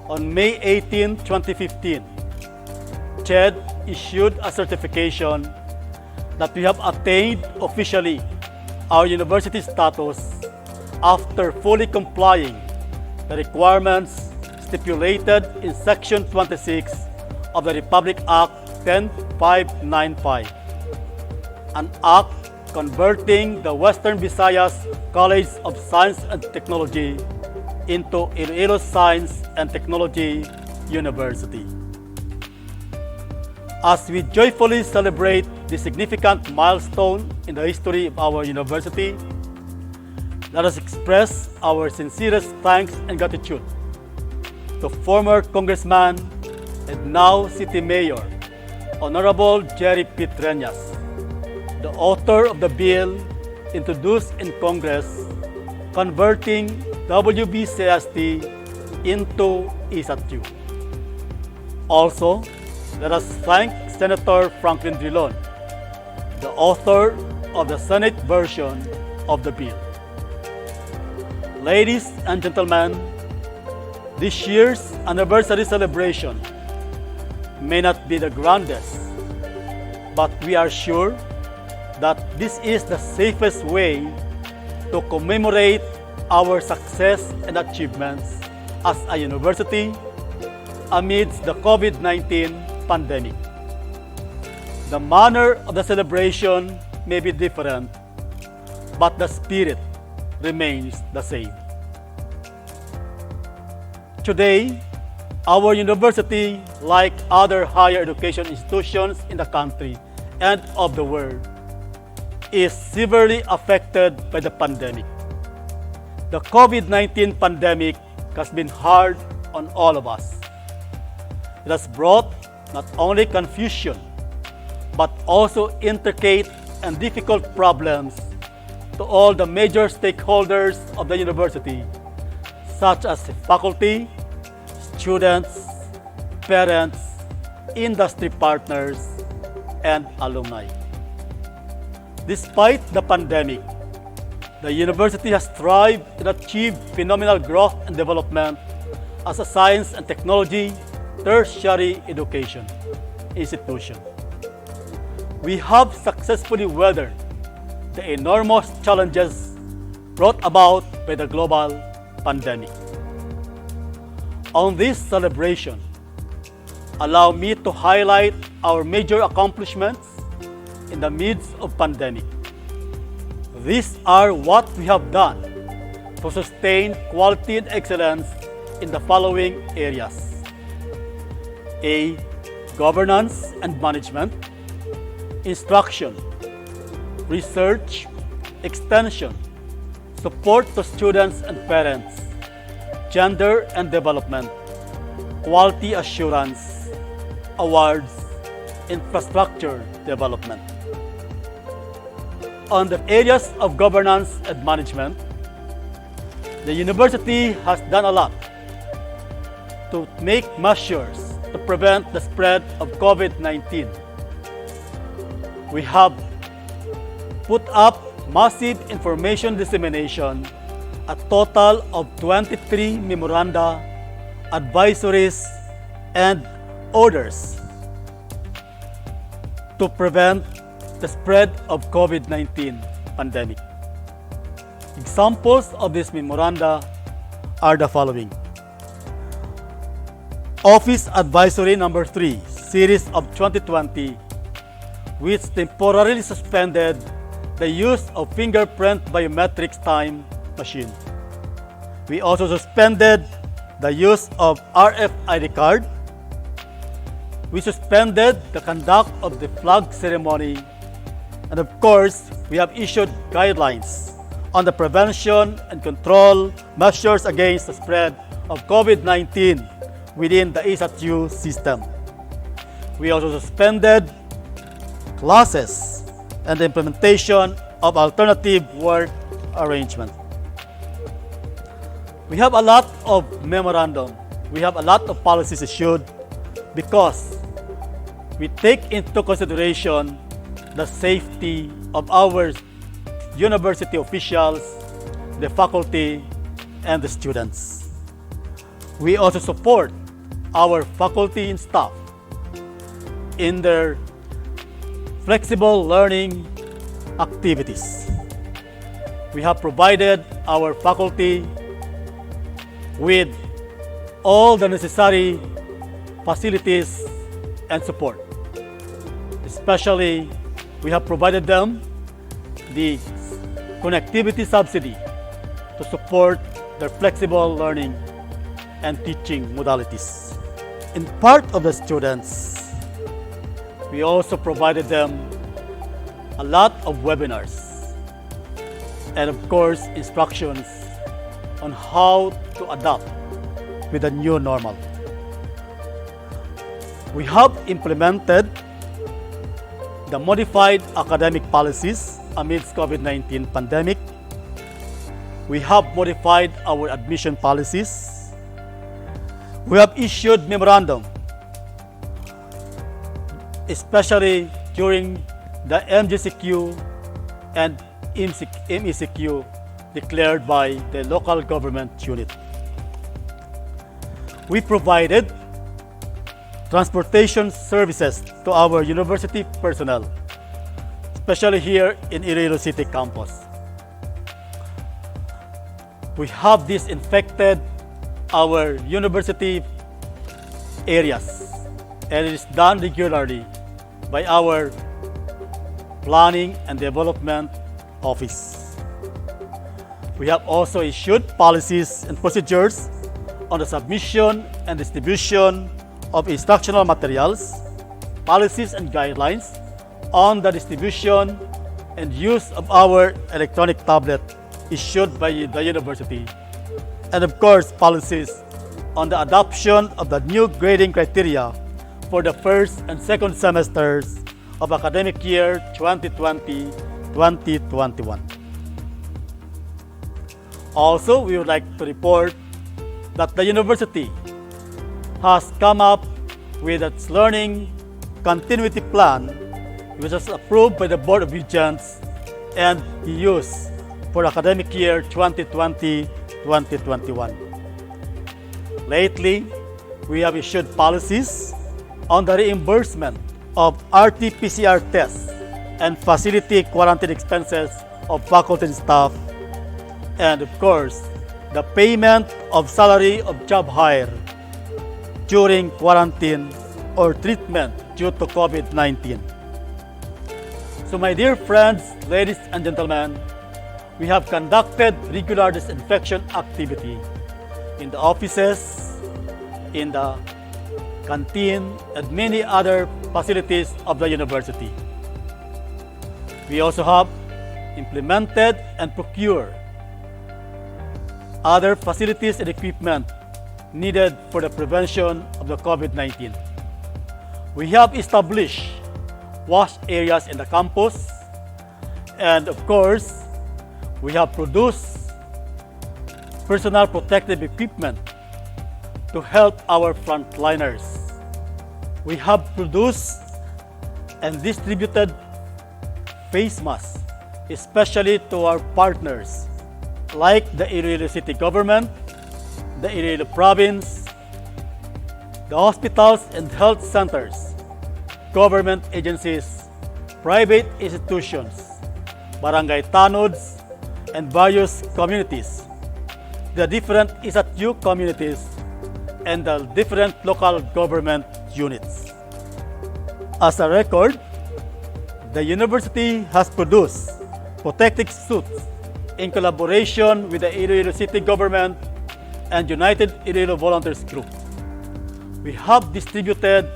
on May 18, 2015, CHED issued a certification that we have attained officially our university status after fully complying the requirements stipulated in Section 26 of the Republic Act 10595, an act converting the Western Visayas College of Science and Technology into Iloilo Science and Technology University. As we joyfully celebrate this significant milestone in the history of our university, let us express our sincerest thanks and gratitude to former Congressman and now City Mayor, Honorable Jerry Petreñas, the author of the bill introduced in Congress converting WBCST into ISAT-U. Also, let us thank Senator Franklin Drilon, the author of the Senate version of the bill. Ladies and gentlemen, this year's anniversary celebration may not be the grandest, but we are sure that this is the safest way to commemorate our success and achievements as a university amidst the COVID-19 pandemic. The manner of the celebration may be different, but the spirit remains the same. Today, our university, like other higher education institutions in the country and of the world, is severely affected by the pandemic. The COVID-19 pandemic has been hard on all of us. It has brought not only confusion, but also intricate and difficult problems to all the major stakeholders of the university, such as faculty, students, parents, industry partners, and alumni. Despite the pandemic, the university has thrived and achieved phenomenal growth and development as a science and technology tertiary education institution. We have successfully weathered the enormous challenges brought about by the global pandemic. On this celebration, allow me to highlight our major accomplishments in the midst of pandemic. These are what we have done to sustain quality and excellence in the following areas. A. Governance and management, instruction, research, extension, support to students and parents, gender and development, quality assurance, awards, infrastructure development. On the areas of governance and management, the university has done a lot to make measures to prevent the spread of COVID-19. We have put up massive information dissemination, a total of 23 memoranda, advisories, and orders to prevent the spread of COVID-19 pandemic. Examples of these memoranda are the following. Office Advisory Number 3, Series of 2020, which temporarily suspended the use of fingerprint biometrics time machine. We also suspended the use of RFID card. We suspended the conduct of the flag ceremony. And of course, we have issued guidelines on the prevention and control measures against the spread of COVID-19 within the ISAT system. We also suspended classes and the implementation of alternative work arrangement. We have a lot of memorandum. We have a lot of policies issued because we take into consideration the safety of our university officials, the faculty, and the students. We also support our faculty and staff in their flexible learning activities. We have provided our faculty with all the necessary facilities and support. Especially, we have provided them the connectivity subsidy to support their flexible learning and teaching modalities. In part of the students, we also provided them a lot of webinars and of course instructions on how to adapt with the new normal. We have implemented the modified academic policies amidst COVID-19 pandemic. We have modified our admission policies. We have issued memorandum, especially during the MGCQ and MECQ declared by the local government unit. We provided transportation services to our university personnel, especially here in Iloilo City campus. We have disinfected our university areas, and it is done regularly by our Planning and Development Office. We have also issued policies and procedures on the submission and distribution of instructional materials, policies and guidelines on the distribution and use of our electronic tablet issued by the university, and of course policies on the adoption of the new grading criteria for the first and second semesters of academic year 2020-2021. Also, we would like to report that the university has come up with its learning continuity plan, which was approved by the Board of Regents and used for academic year 2020-2021. Lately, we have issued policies on the reimbursement of RT-PCR tests and facility quarantine expenses of faculty and staff, and of course, the payment of salary of job hire during quarantine or treatment due to COVID-19. So my dear friends, ladies and gentlemen, we have conducted regular disinfection activity in the offices, in the canteen, and many other facilities of the university. We also have implemented and procured other facilities and equipment needed for the prevention of the COVID-19. We have established wash areas in the campus, and of course, we have produced personal protective equipment to help our frontliners. We have produced and distributed face masks, especially to our partners like the Iloilo City Government, the Iloilo Province, the hospitals and health centers, government agencies, private institutions, barangay tanods, and various communities, the different ISAT communities, and the different local government units. As a record, the university has produced protective suits in collaboration with the Iloilo City Government and United Iloilo Volunteers Group. We have distributed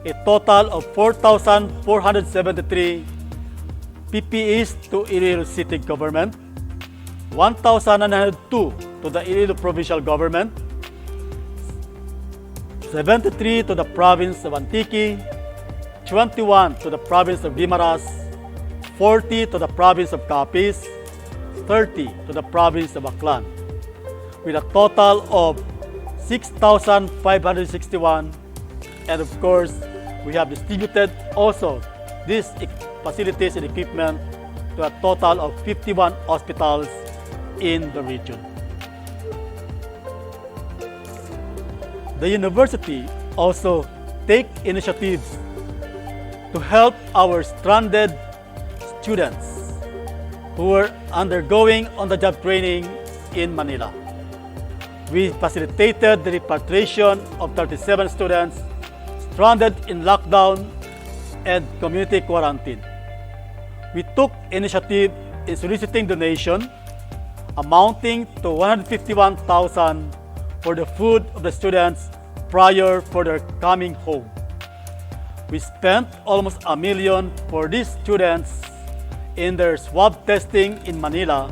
a total of 4,473 PPEs to Iloilo City Government, 1,902 to the Iloilo Provincial Government, 73 to the province of Antique, 21 to the province of Guimaras, 40 to the province of Capiz, 30 to the province of Aklan, with a total of 6,561. And of course, we have distributed also these facilities and equipment to a total of 51 hospitals in the region. The university also take initiatives to help our stranded students who are undergoing on-the-job training in Manila. We facilitated the repatriation of 37 students stranded in lockdown and community quarantine. We took initiative in soliciting donation amounting to 151,000 for the food of the students prior for their coming home. We spent almost $1 million for these students in their swab testing in Manila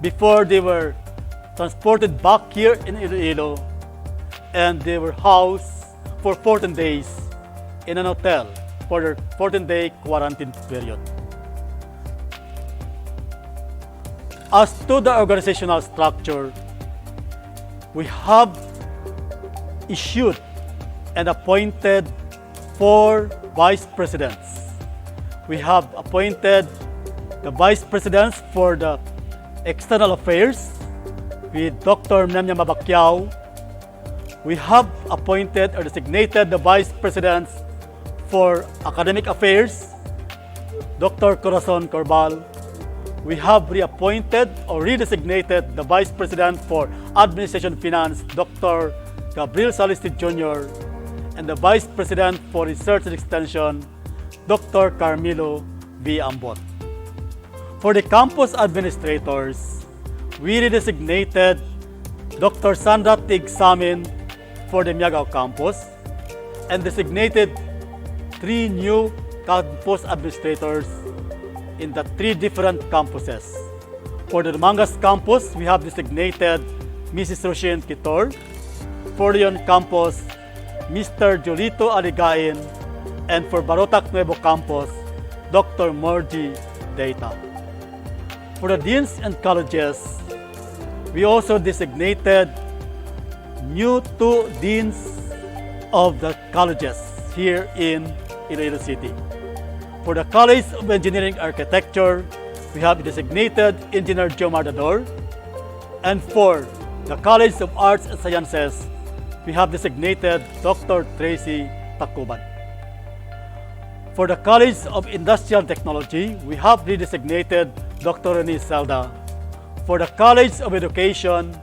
before they were transported back here in Iloilo, and they were housed for 14 days in an hotel for their 14-day quarantine period. As to the organizational structure, we have issued and appointed 4 vice presidents. We have appointed the vice presidents for the external affairs with Dr. Mnyamnya Mabakyao. We have appointed or designated the vice presidents for academic affairs, Dr. Corazon Corbal. We have reappointed or redesignated the vice president for administration finance, Dr. Gabriel Salisted Jr., and the Vice President for Research and Extension, Dr. Carmelo V. Ambot. For the campus administrators, we redesignated Dr. Sandra Tig Samin for the Miagao campus and designated 3 new campus administrators in the 3 different campuses. For the Mangas campus, we have designated Mrs. Roshin Kitor. For the Leon campus, Mr. Jolito Aligain, and for Barotac Nuevo campus, Dr. Morji Deita. For the deans and colleges, we also designated new 2 deans of the colleges here in Iloilo City. For the College of Engineering Architecture, we have designated Engineer Joe Mardador, and for the College of Arts and Sciences, we have designated Dr. Tracy Takuban. For the College of Industrial Technology, we have redesignated Dr. Rene Zelda. For the College of Education,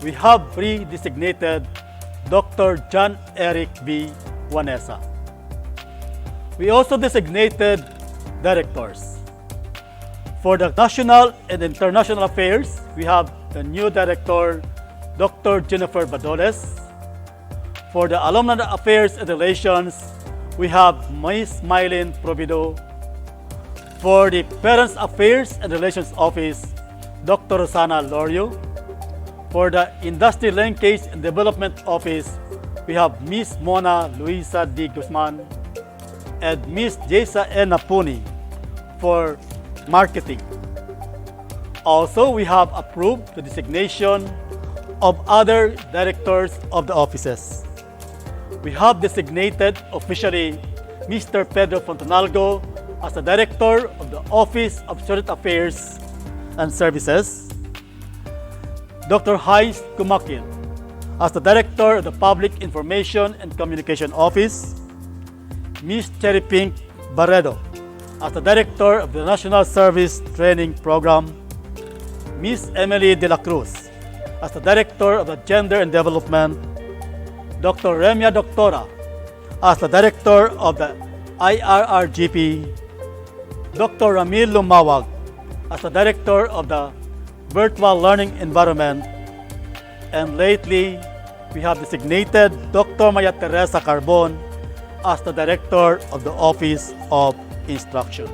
we have redesignated Dr. John Eric B. Wanesa. We also designated directors. For the national and international affairs, we have the new director, Dr. Jennifer Badoles. For the alumni affairs and relations, we have Ms. Mylene Provido. For the parents affairs and relations office, Dr. Rosana Lorio. For the industry linkage and development office, we have Ms. Mona Luisa D. Guzman and Ms. Jesa N. Napuni for marketing. Also, we have approved the designation of other directors of the offices. We have designated officially Mr. Pedro Fontanalgo as the Director of the Office of Student Affairs and Services, Dr. Hais Kumakil as the Director of the Public Information and Communication Office, Ms. Cherry Pink Barredo as the Director of the National Service Training Program, Ms. Emily De La Cruz as the Director of the Gender and Development, Dr. Remia Doctora as the Director of the IRRGP, Dr. Ramil Lumawag as the Director of the Virtual Learning Environment, and lately we have designated Dr. Maya Teresa Carbon as the Director of the Office of Instruction.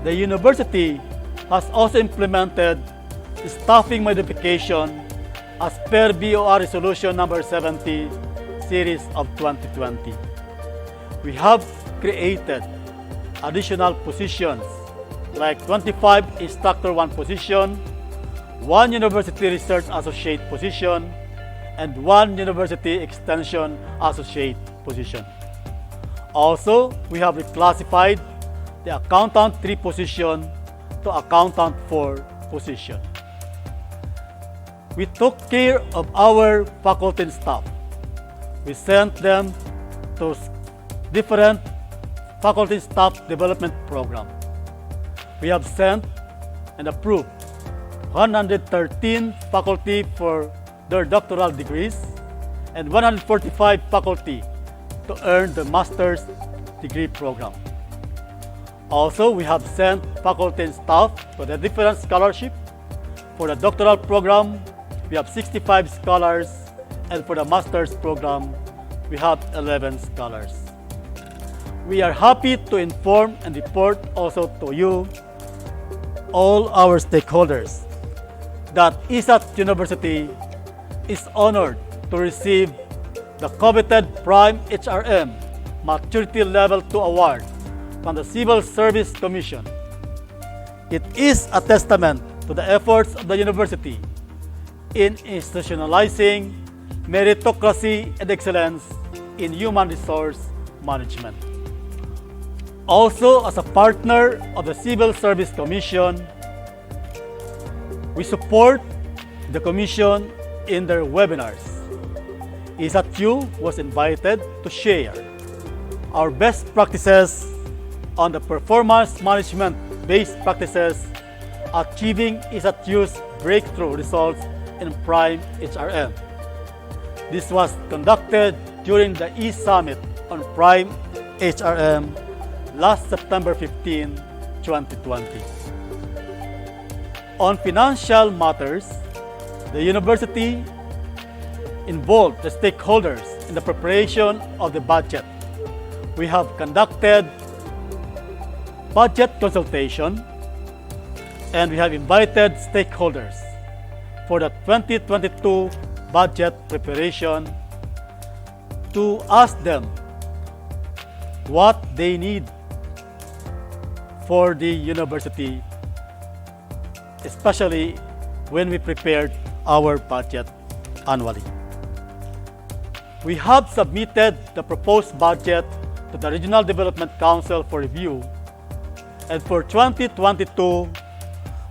The university has also implemented staffing modification as per BOR Resolution number 70 series of 2020. We have created additional positions like 25 Instructor 1 position, 1 University Research Associate position, and 1 University Extension Associate position. Also, we have reclassified the Accountant 3 position to Accountant 4 position. We took care of our faculty and staff. We sent them to different faculty staff development program. We have sent and approved 113 faculty for their doctoral degrees and 145 faculty to earn the master's degree program. Also, we have sent faculty and staff for the different scholarship. For the doctoral program, we have 65 scholars, and for the master's program, we have 11 scholars. We are happy to inform and report also to you, all our stakeholders, that ISAT University is honored to receive the coveted Prime HRM Maturity Level 2 Award from the Civil Service Commission. It is a testament to the efforts of the university in institutionalizing meritocracy and excellence in human resource management. Also, as a partner of the Civil Service Commission, we support the Commission in their webinars. ISAT-U was invited to share our best practices on the performance management-based practices achieving ISAT-U's breakthrough results in Prime HRM. This was conducted during the E-Summit on Prime HRM last September 15, 2020. On financial matters, the university involved the stakeholders in the preparation of the budget. We have conducted budget consultation and we have invited stakeholders for the 2022 budget preparation to ask them what they need for the university, especially when we prepared our budget annually. We have submitted the proposed budget to the Regional Development Council for review, and for 2022,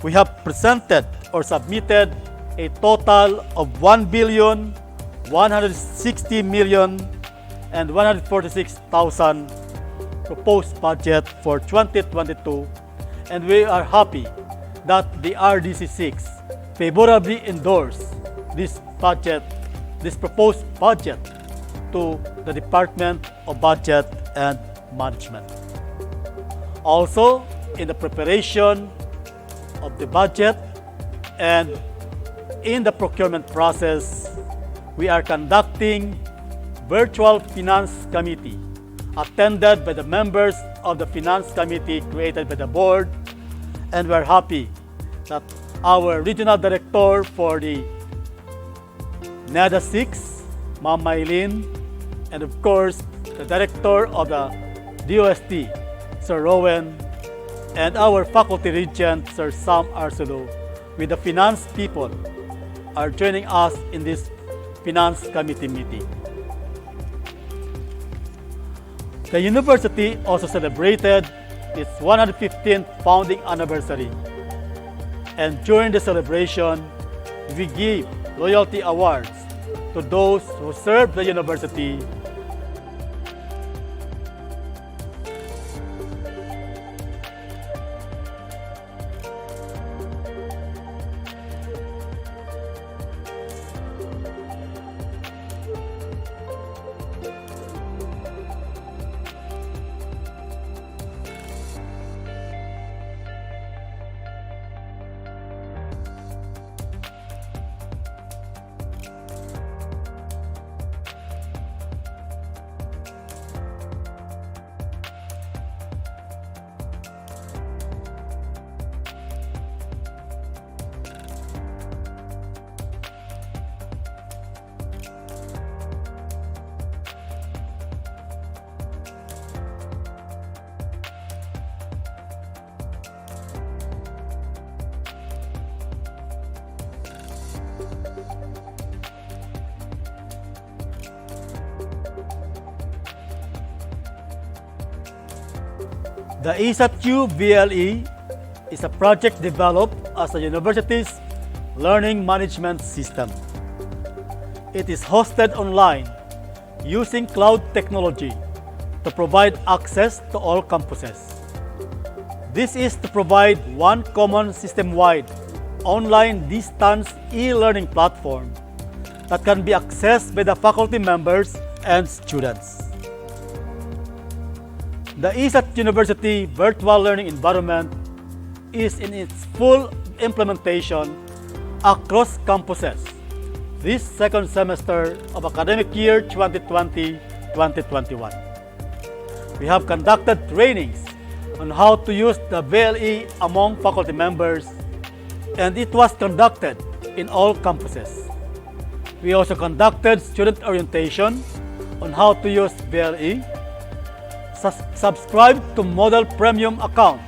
we have presented or submitted a total of 1,160,146,000 proposed budget for 2022, and we are happy that the RDC6 favorably endorsed this budget this proposed budget to the Department of Budget and Management. Also, in the preparation of the budget and in the procurement process, we are conducting virtual finance committee attended by the members of the finance committee created by the board, and we are happy that our regional director for the NEDA 6, Ma'am Maylin, and of course the director of the DOST, Sir Rowan, and our faculty regent, Sir Sam Arcelo, with the finance people, are joining us in this finance committee meeting. The university also celebrated its 115th founding anniversary, and during the celebration, we gave loyalty awards to those who served the university. The ISAT-U VLE is a project developed as the university's learning management system. It is hosted online using cloud technology to provide access to all campuses. This is to provide one common system-wide online distance e-learning platform that can be accessed by the faculty members and students. The ISAT University virtual learning environment is in its full implementation across campuses this second semester of academic year 2020-2021. We have conducted trainings on how to use the VLE among faculty members, and it was conducted in all campuses. We also conducted student orientation on how to use VLE, subscribe to Model Premium account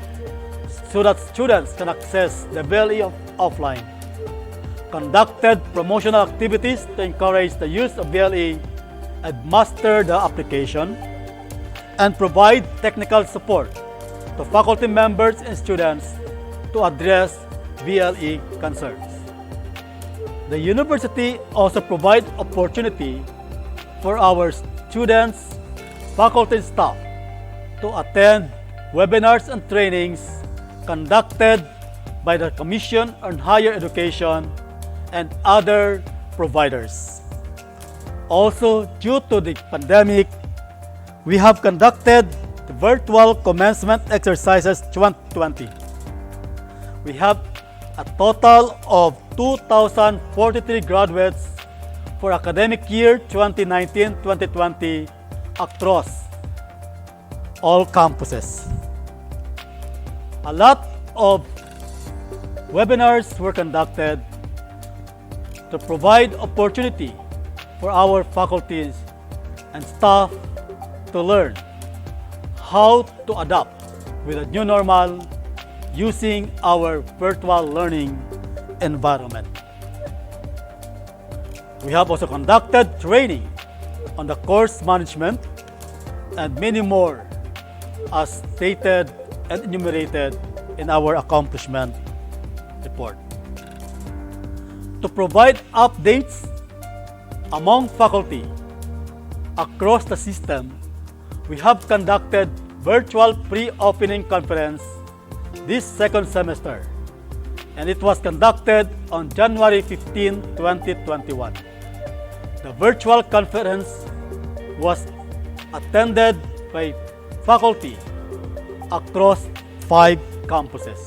so that students can access the VLE offline, conducted promotional activities to encourage the use of VLE and master the application, and provide technical support to faculty members and students to address VLE concerns. The university also provides opportunity for our students, faculty, and staff to attend webinars and trainings conducted by the Commission on Higher Education and other providers. Also, due to the pandemic, we have conducted the virtual commencement exercises 2020. We have a total of 2,043 graduates for academic year 2019-2020 across all campuses. A lot of webinars were conducted to provide opportunity for our faculties and staff to learn how to adapt with a new normal using our virtual learning environment. We have also conducted training on the course management and many more, as stated and enumerated in our accomplishment report. To provide updates among faculty across the system, we have conducted virtual pre-opening conference this second semester, and it was conducted on January 15, 2021. The virtual conference was attended by faculty across 5 campuses.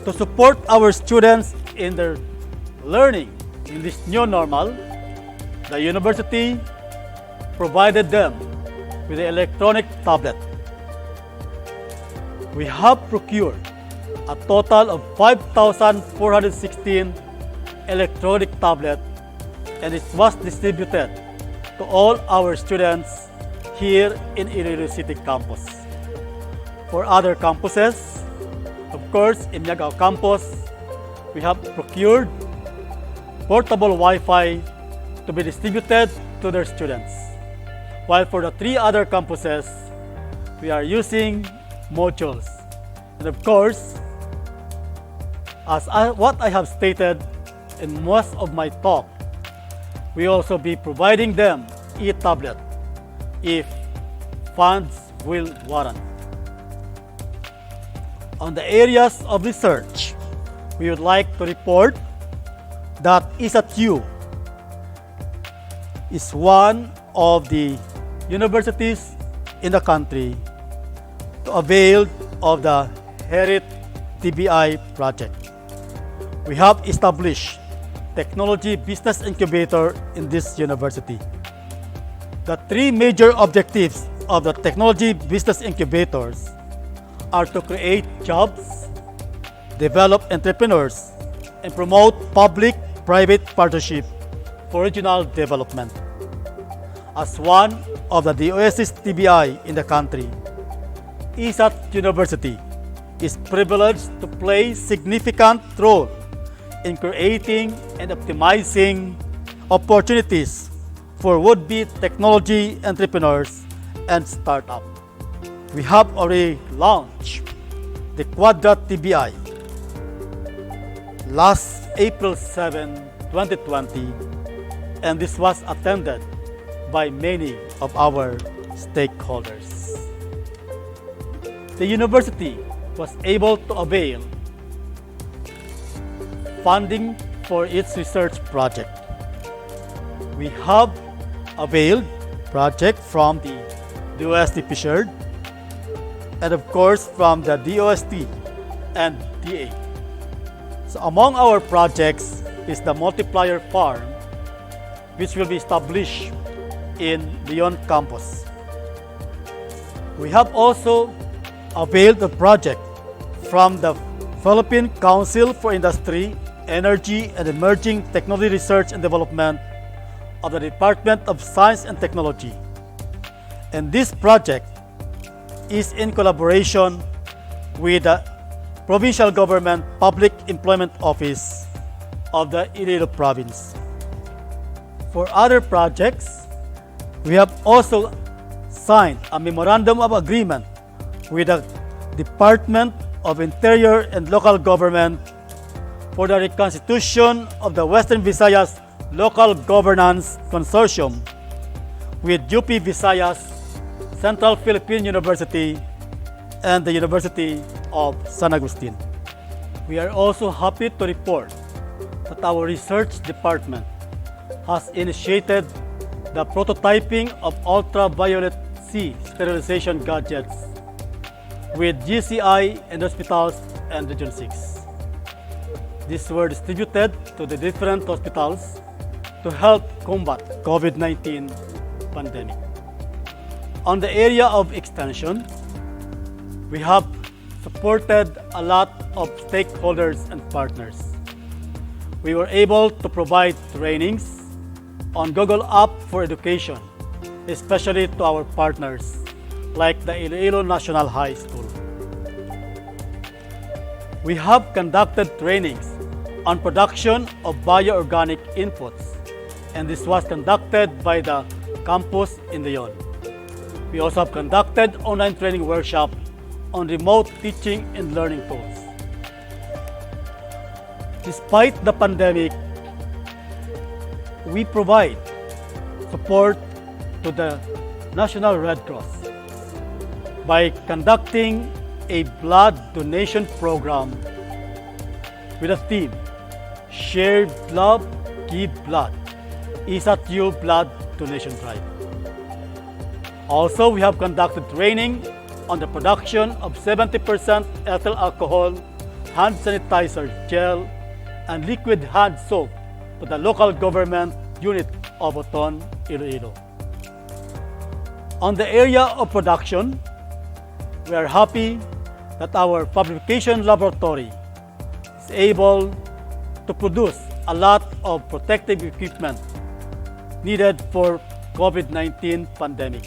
To support our students in their learning in this new normal, the university provided them with an electronic tablet. We have procured a total of 5,416 electronic tablets, and it was distributed to all our students here in Iloilo City campus. For other campuses, of course, in Miagao campus, we have procured portable Wi-Fi to be distributed to their students. While for the 3 other campuses, we are using modules. And of course, what I have stated in most of my talk, we also be providing them e-tablet if funds will warrant. On the areas of research, we would like to report that ISAT is one of the universities in the country to avail of the HERIT TBI project. We have established Technology Business Incubator in this university. The 3 major objectives of the Technology Business Incubators are to create jobs, develop entrepreneurs, and promote public-private partnership for regional development. As one of the DOS's TBI in the country, ISAT University is privileged to play significant role in creating and optimizing opportunities for would-be technology entrepreneurs and startups. We have already launched the Quadrat TBI last April 7, 2020, and this was attended by many of our stakeholders. The university was able to avail funding for its research project. We have availed project from the DOST Fishered and of course from the DOST and DA. So among our projects is the multiplier farm, which will be established in Leon campus. We have also availed the project from the Philippine Council for Industry, Energy and Emerging Technology Research and Development of the Department of Science and Technology. And this project is in collaboration with the Provincial Government Public Employment Office of the Iloilo Province. For other projects, we have also signed a Memorandum of Agreement with the Department of Interior and Local Government for the reconstitution of the Western Visayas Local Governance Consortium with UP Visayas, Central Philippine University, and the University of San Agustin. We are also happy to report that our research department has initiated the prototyping of ultraviolet C sterilization gadgets with GCI and hospitals and Region 6. These were distributed to the different hospitals to help combat COVID-19 pandemic. On the area of extension, we have supported a lot of stakeholders and partners. We were able to provide trainings on Google App for Education, especially to our partners like the Iloilo National High School. We have conducted trainings on production of bioorganic inputs, and this was conducted by the campus in Leon. We also have conducted online training workshop on remote teaching and learning tools. Despite the pandemic, we provide support to the National Red Cross by conducting a blood donation program with a theme, Share Love, Give Blood. ISAT blood donation drive. Also, we have conducted training on the production of 70% ethyl alcohol, hand sanitizer gel, and liquid hand soap to the local government unit of Oton, Iloilo. On the area of production, we are happy that our fabrication laboratory is able to produce a lot of protective equipment needed for COVID-19 pandemic.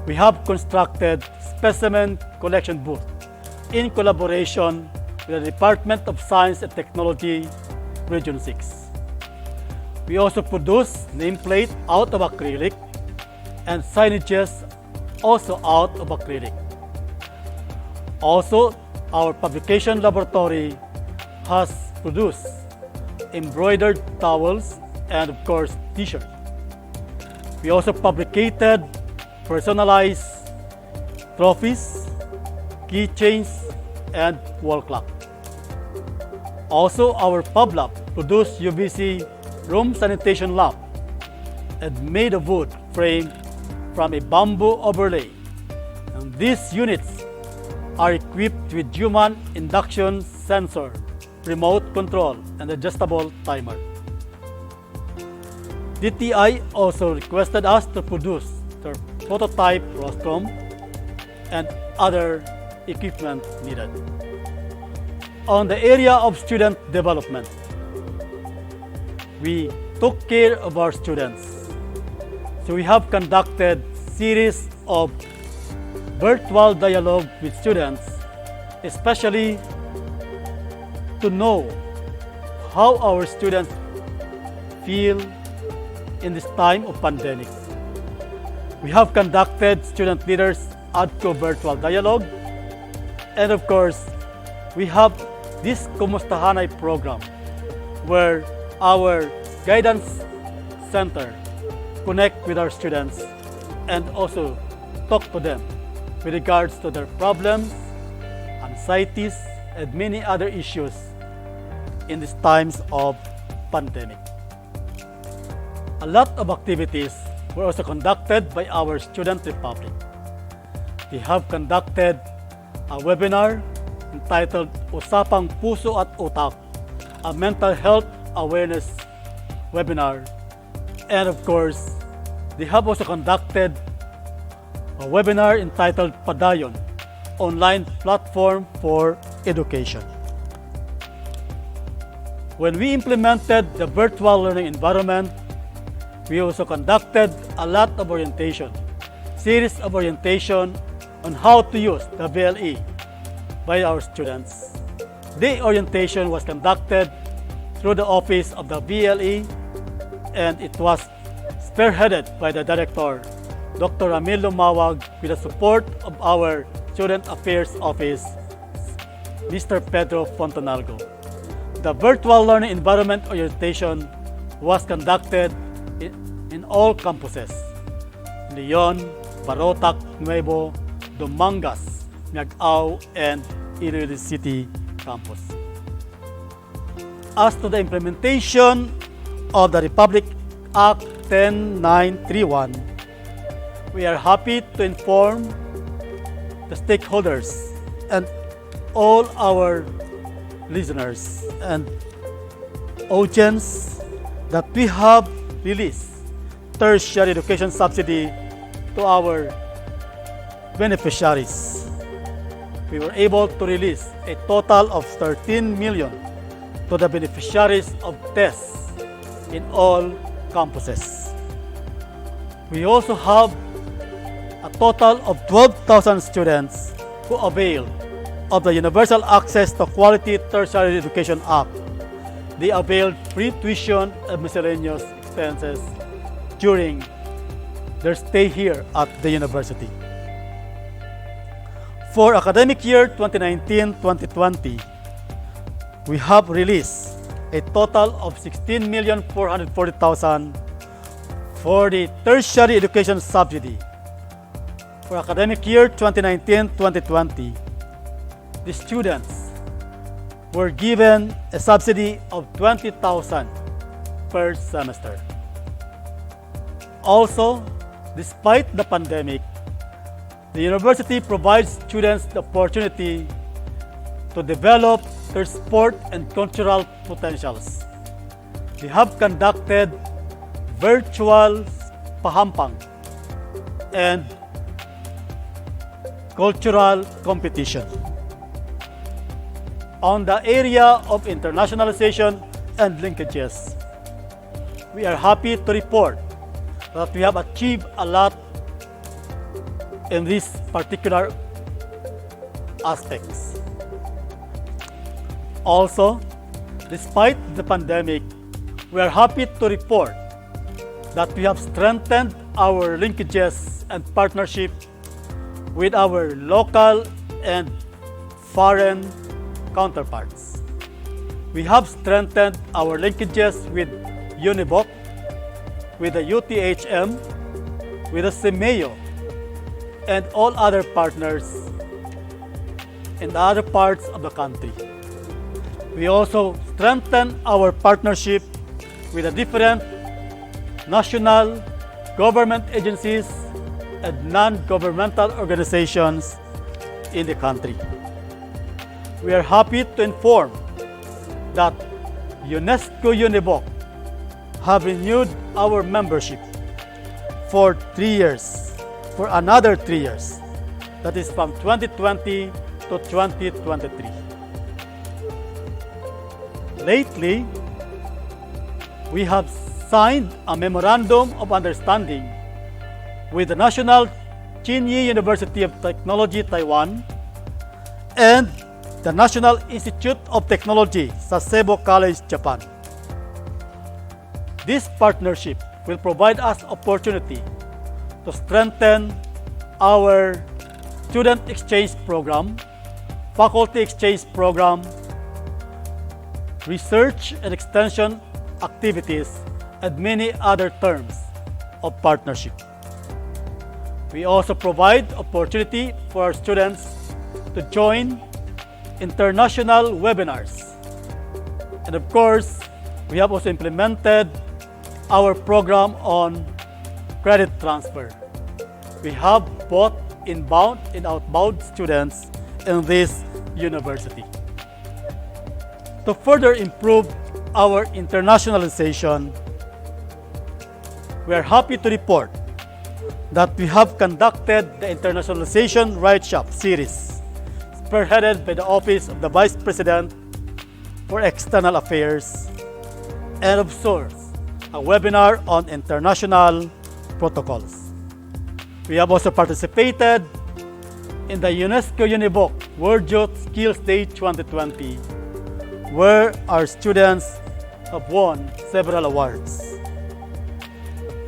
We have constructed specimen collection booth in collaboration with the Department of Science and Technology, Region 6. We also produce nameplate out of acrylic and signages also out of acrylic. Also, our fabrication laboratory has produced embroidered towels and of course t-shirts. We also fabricated personalized trophies, keychains, and wall clock. Also, our Fab Lab produced UVC room sanitation lamp and made of wood frame from a bamboo overlay. And these units are equipped with human induction sensor, remote control, and adjustable timer. DTI also requested us to produce their prototype rostrum and other equipment needed. On the area of student development, we took care of our students. So we have conducted series of virtual dialogue with students, especially to know how our students feel in this time of pandemic. We have conducted student leaders ADCO virtual dialogue, and of course, we have this Kumustahanay program where our guidance center connect with our students and also talk to them with regards to their problems, anxieties, and many other issues in these times of pandemic. A lot of activities were also conducted by our Student Republic. We have conducted a webinar entitled Usapang Puso at Utak, a mental health awareness webinar. And of course, they have also conducted a webinar entitled Padayon, online platform for education. When we implemented the virtual learning environment, we also conducted a lot of orientation, series of orientation on how to use the VLE by our students. The orientation was conducted through the office of the VLE, and it was spearheaded by the director, Dr. Ramil Lumawag, with the support of our Student Affairs Office, Mr. Pedro Fontanalgo. The virtual learning environment orientation was conducted in all campuses: Leon, Barotac, Nuevo, Dumangas, Miagao, and Iloilo City campus. As to the implementation of the Republic Act 10931, we are happy to inform the stakeholders and all our listeners and audience that we have released tertiary education subsidy to our beneficiaries. We were able to release a total of 13 million to the beneficiaries of tests in all campuses. We also have a total of 12,000 students who availed of the Universal Access to Quality Tertiary Education Act. They availed free tuition and miscellaneous expenses during their stay here at the university. For academic year 2019-2020, we have released a total of 16,440,000 for the tertiary education subsidy. For academic year 2019-2020, the students were given a subsidy of 20,000 per semester. Also, despite the pandemic, the university provides students the opportunity to develop their sport and cultural potentials. We have conducted virtual pahampang and cultural competition. On the area of internationalization and linkages, we are happy to report that we have achieved a lot in these particular aspects. Also, despite the pandemic, we are happy to report that we have strengthened our linkages and partnership with our local and foreign counterparts. We have strengthened our linkages with UNIBOC, with the UTHM, with the CEMEO, and all other partners in other parts of the country. We also strengthen our partnership with the different national government agencies and non-governmental organizations in the country. We are happy to inform that UNESCO UNIBOC have renewed our membership for 3 years, for another 3 years. That is from 2020 to 2023. Lately, we have signed a memorandum of understanding with the National Chinyi University of Technology, Taiwan, and the National Institute of Technology, Sasebo College, Japan. This partnership will provide us opportunity to strengthen our student exchange program, faculty exchange program, research and extension activities, and many other terms of partnership. We also provide opportunity for our students to join international webinars. And of course, we have also implemented our program on credit transfer. We have both inbound and outbound students in this university. To further improve our internationalization, we are happy to report that we have conducted the Internationalization Right Shop series, spearheaded by the Office of the Vice President for External Affairs, and of sorts, a webinar on international protocols. We have also participated in the UNESCO UNIBOC World Youth Skills Day 2020, where our students have won several awards.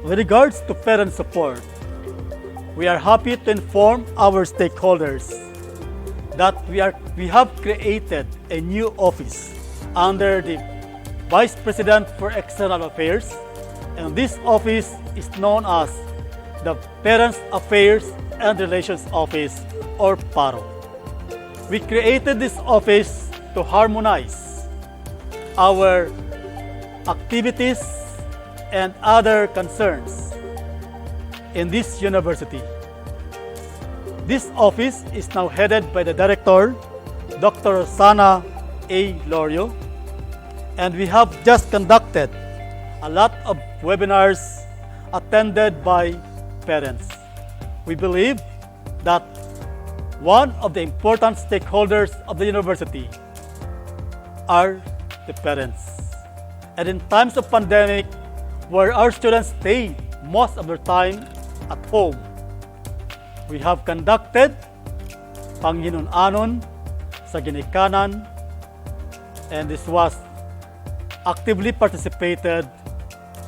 With regards to parent support, we are happy to inform our stakeholders that we have created a new office under the Vice President for External Affairs, and this office is known as the Parents Affairs and Relations Office, or PARO. We created this office to harmonize our activities and other concerns in this university. This office is now headed by the Director, Dr. Sana A. Lorio, and we have just conducted a lot of webinars attended by parents. We believe that one of the important stakeholders of the university are the parents. And in times of pandemic, where our students stay most of their time at home, we have conducted Panghinunanon sa Ginikanan, and this was actively participated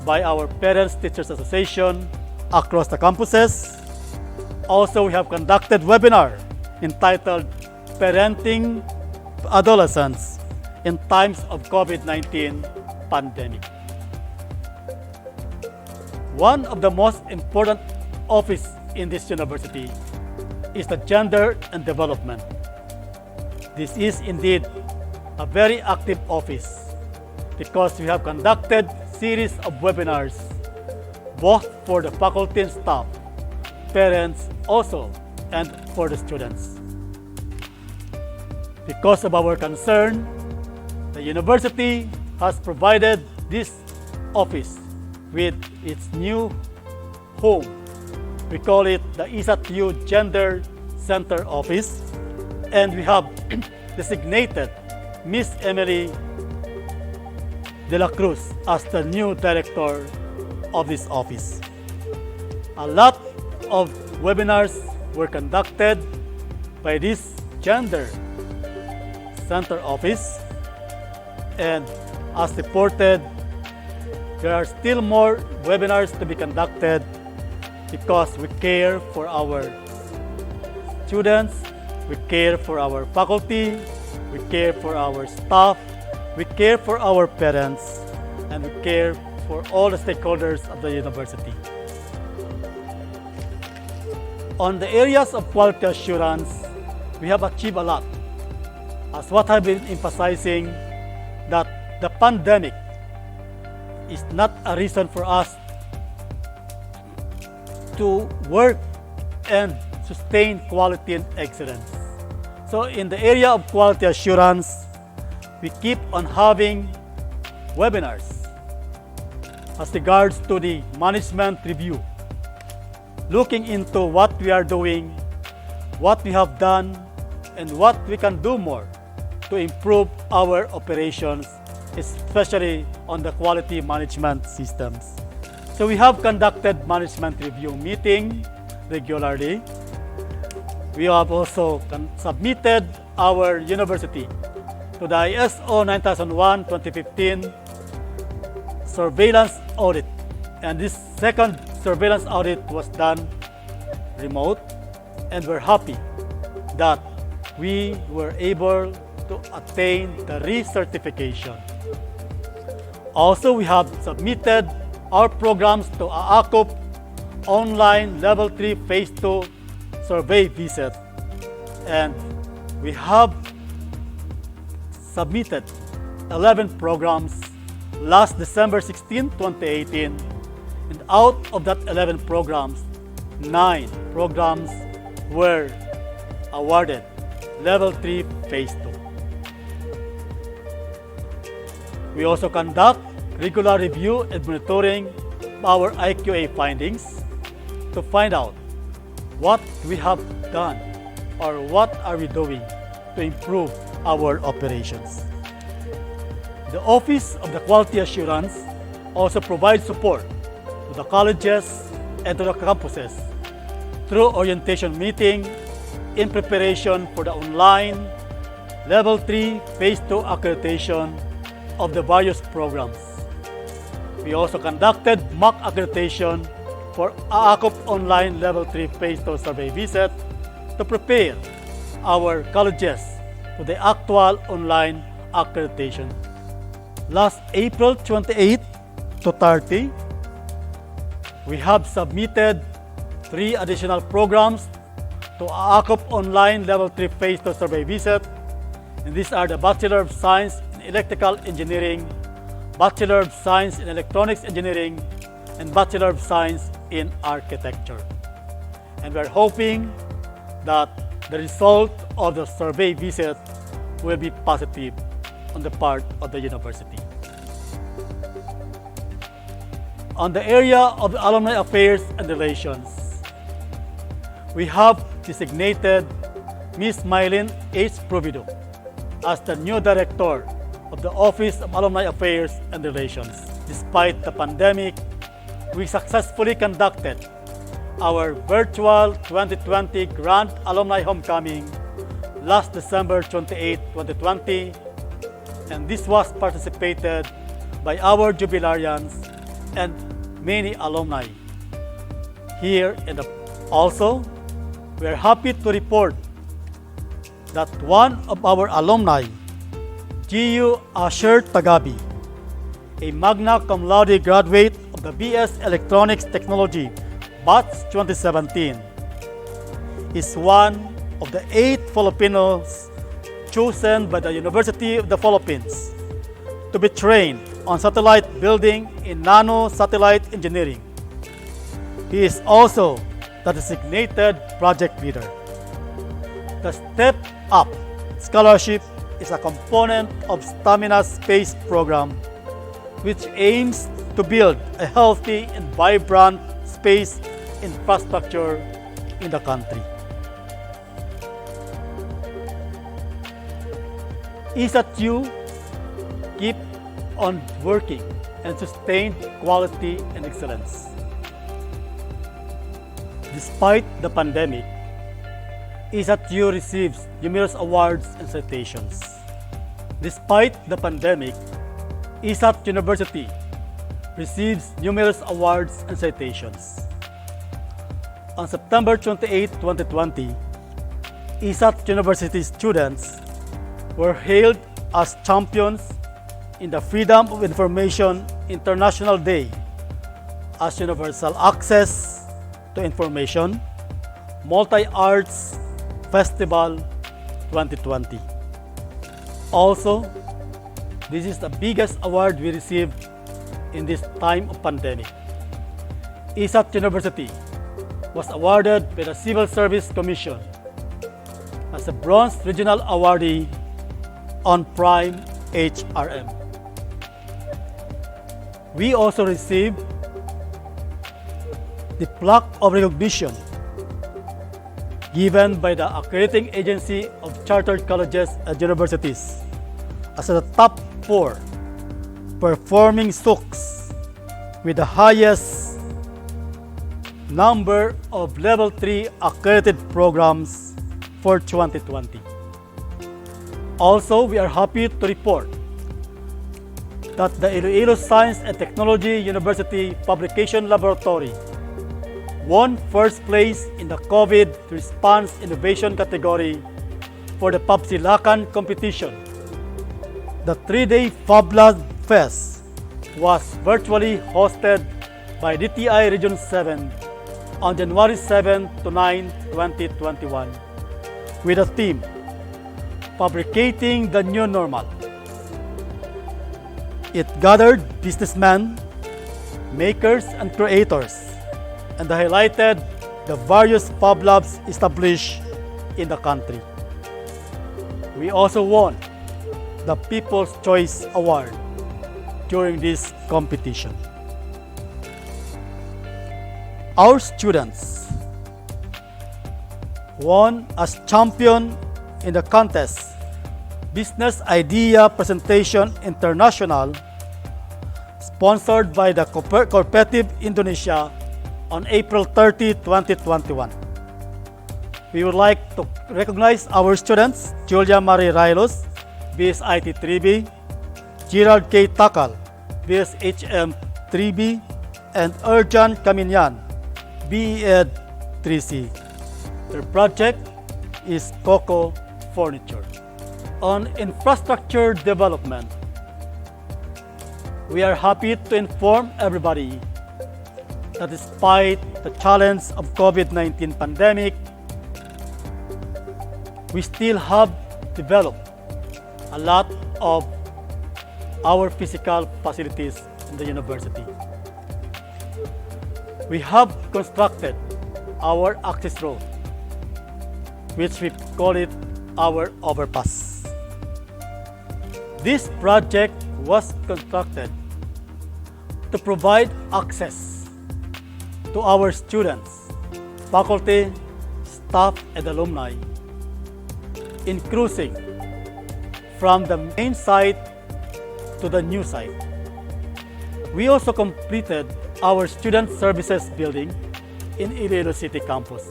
by our Parents Teachers Association across the campuses. Also, we have conducted webinar entitled Parenting Adolescents in Times of COVID-19 Pandemic. One of the most important office in this university is the Gender and Development. This is indeed a very active office because we have conducted series of webinars both for the faculty and staff, parents also, and for the students. Because of our concern, the university has provided this office with its new home. We call it the ISAT Gender Center Office, and we have designated Miss Emily de la Cruz as the new director of this office. A lot of webinars were conducted by this Gender Center Office, and as reported, there are still more webinars to be conducted because we care for our students, we care for our faculty, we care for our staff, we care for our parents, and we care for all the stakeholders of the university. On the areas of quality assurance, we have achieved a lot. As what I've been emphasizing, that the pandemic is not a reason for us to work and sustain quality and excellence. So in the area of quality assurance, we keep on having webinars as regards to the management review, looking into what we are doing, what we have done, and what we can do more to improve our operations, especially on the quality management systems. So we have conducted management review meeting regularly. We have also submitted our university to the ISO 9001-2015 surveillance audit. And this second surveillance audit was done remote, and we're happy that we were able to attain the recertification. Also, we have submitted our programs to AACOP online Level 3 Phase 2 survey visit, and we have submitted 11 programs last December 16, 2018, and out of that 11 programs, 9 programs were awarded Level 3 Phase 2. We also conduct regular review and monitoring our IQA findings to find out what we have done or what are we doing to improve our operations. The Office of the Quality Assurance also provides support to the colleges and to the campuses through orientation meeting in preparation for the online Level 3 Phase 2 accreditation of the various programs. We also conducted mock accreditation for AACOP online Level 3 Phase 2 survey visit to prepare our colleges to the actual online accreditation. Last April 28 to 30, we have submitted 3 additional programs to AACOP online Level 3 Phase 2 survey visit, and these are the Bachelor of Science in Electrical Engineering, Bachelor of Science in Electronics Engineering, and Bachelor of Science in Architecture. And we're hoping that the result of the survey visit will be positive on the part of the university. On the area of the alumni affairs and relations, we have designated Ms. Mylene H. Provido as the new director of the Office of Alumni Affairs and Relations. Despite the pandemic, we successfully conducted our virtual 2020 Grand Alumni Homecoming last December 28, 2020, and this was participated by our jubilarians and many alumni here in the. Also, we are happy to report that one of our alumni, Giyu Asher Tagabi, a magna cum laude graduate of the BS Electronics Technology Batch 2017, is one of the 8 Filipinos chosen by the University of the Philippines to be trained on satellite building in nano satellite engineering. He is also the designated project leader. The Step Up Scholarship is a component of Stamina's space program, which aims to build a healthy and vibrant space infrastructure in the country. ISAT-U keep on working and sustain quality and excellence. Despite the pandemic, ISAT-U receives numerous awards and citations. Despite the pandemic, ISAT University receives numerous awards and citations. On September 28, 2020, ISAT University students were hailed as champions in the Freedom of Information International Day as Universal Access to Information Multi-Arts Festival 2020. Also, this is the biggest award we received in this time of pandemic. ISAT University was awarded by the Civil Service Commission as a Bronze Regional Awardee on Prime HRM. We also received the Plaque of Recognition given by the Accrediting Agency of Chartered Colleges and Universities as the top 4 performing SOOCs with the highest number of Level 3 accredited programs for 2020. Also, we are happy to report that the Iloilo Science and Technology University Publication Laboratory won first place in the COVID Response Innovation category for the PubSilakan competition. The 3-day FabLab Fest was virtually hosted by DTI Region 7 on January 7 to 9, 2021 with a theme, Fabricating the New Normal. It gathered businessmen, makers, and creators, and highlighted the various Fab Labs established in the country. We also won the People's Choice Award during this competition. Our students won as champion in the contest Business Idea Presentation International, sponsored by the Cooperative Indonesia on April 30, 2021. We would like to recognize our students, Julia Marie Railos, BSIT 3B, Gerald K. Takal, BSHM 3B, and Erjan Kaminyan, BEd 3C. Their project is Coco Furniture. On infrastructure development, we are happy to inform everybody that despite the challenge of COVID-19 pandemic, we still have developed a lot of our physical facilities in the university. We have constructed our access road, which we call it our overpass. This project was constructed to provide access to our students, faculty, staff, and alumni in cruising from the main site to the new site. We also completed our Student Services building in Iloilo City campus.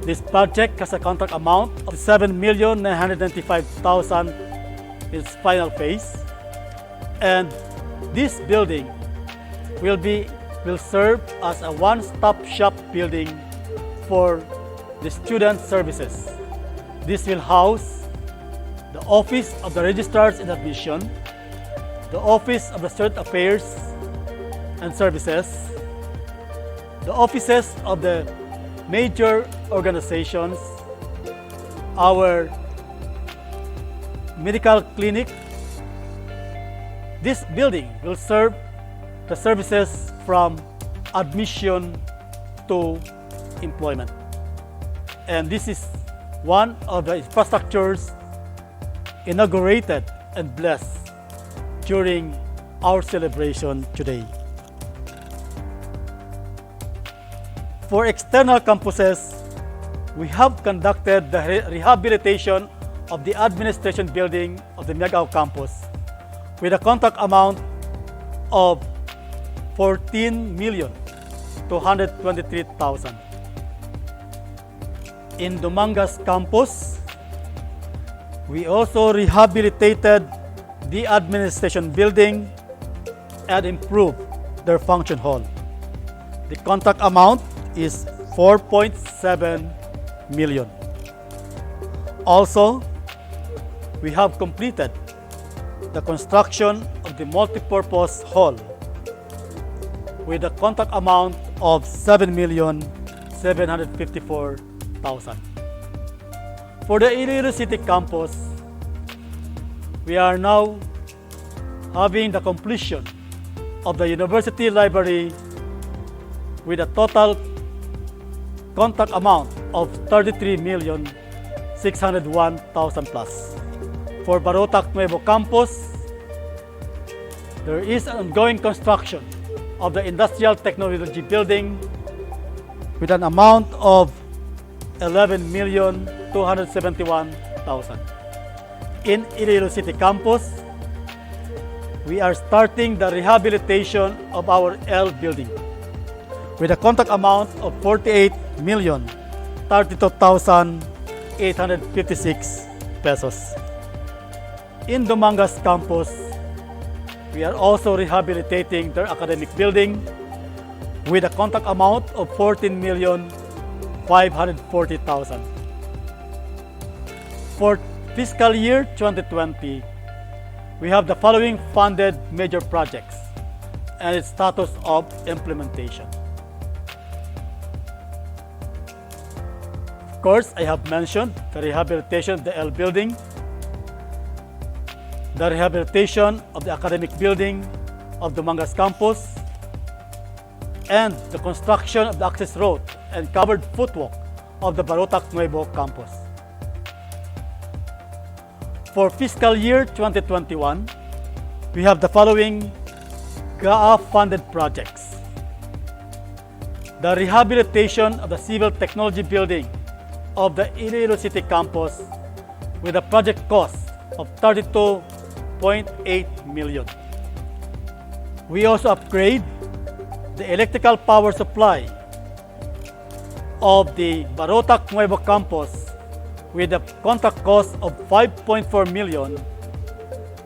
This project has a contract amount of 7,995,000 in its final phase, and this building will serve as a one-stop shop building for the student services. This will house the Office of the Registrars in Admission, the Office of the Student Affairs and Services, the offices of the major organizations, our medical clinic. This building will serve the services from admission to employment. And this is one of the infrastructures inaugurated and blessed during our celebration today. For external campuses, we have conducted the rehabilitation of the administration building of the Miagao campus with a contract amount of 14,223,000. In Dumangas campus, we also rehabilitated the administration building and improved their function hall. The contract amount is 4.7 million. Also, we have completed the construction of the multipurpose hall with a contract amount of 7,754,000. For the Iloilo City campus, we are now having the completion of the university library with a total contract amount of 33,601,000 plus. For Barotac Nuevo campus, there is an ongoing construction of the Industrial Technology Building with an amount of 11,271,000. In Iloilo City campus, we are starting the rehabilitation of our L building with a contract amount of 48,032,856 pesos. In Dumangas campus, we are also rehabilitating their academic building with a contract amount of 14,540,000. For fiscal year 2020, we have the following funded major projects and its status of implementation. Of course, I have mentioned the rehabilitation of the L building, the rehabilitation of the academic building of the Dumangas campus, and the construction of the access road and covered footwalk of the Barotac Nuevo campus. For fiscal year 2021, we have the following GAA-funded projects. The rehabilitation of the Civil Technology Building of the Iloilo City campus with a project cost of 32.8 million. We also upgrade the electrical power supply of the Barotac Nuevo campus with a contract cost of 5.4 million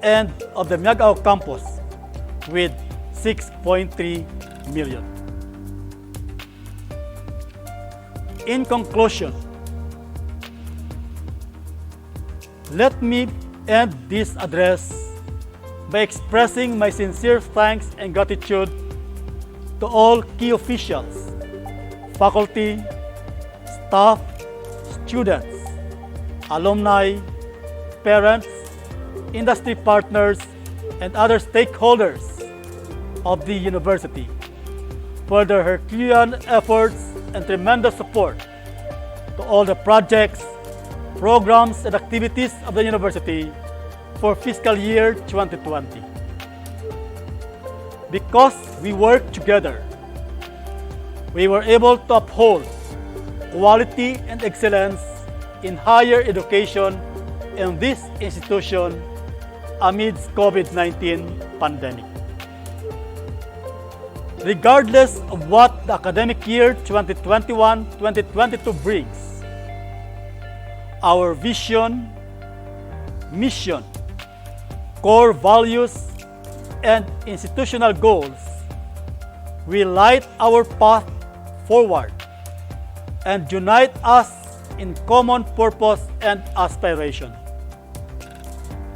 and of the Miagao campus with 6.3 million. In conclusion, let me end this address by expressing my sincere thanks and gratitude to all key officials, faculty, staff, students, alumni, parents, industry partners, and other stakeholders of the university for their Herculean efforts and tremendous support to all the projects, programs, and activities of the university for fiscal year 2020. Because we worked together, we were able to uphold quality and excellence in higher education in this institution amidst COVID-19 pandemic. Regardless of what the academic year 2021-2022 brings, our vision, mission, core values, and institutional goals will light our path forward and unite us in common purpose and aspiration.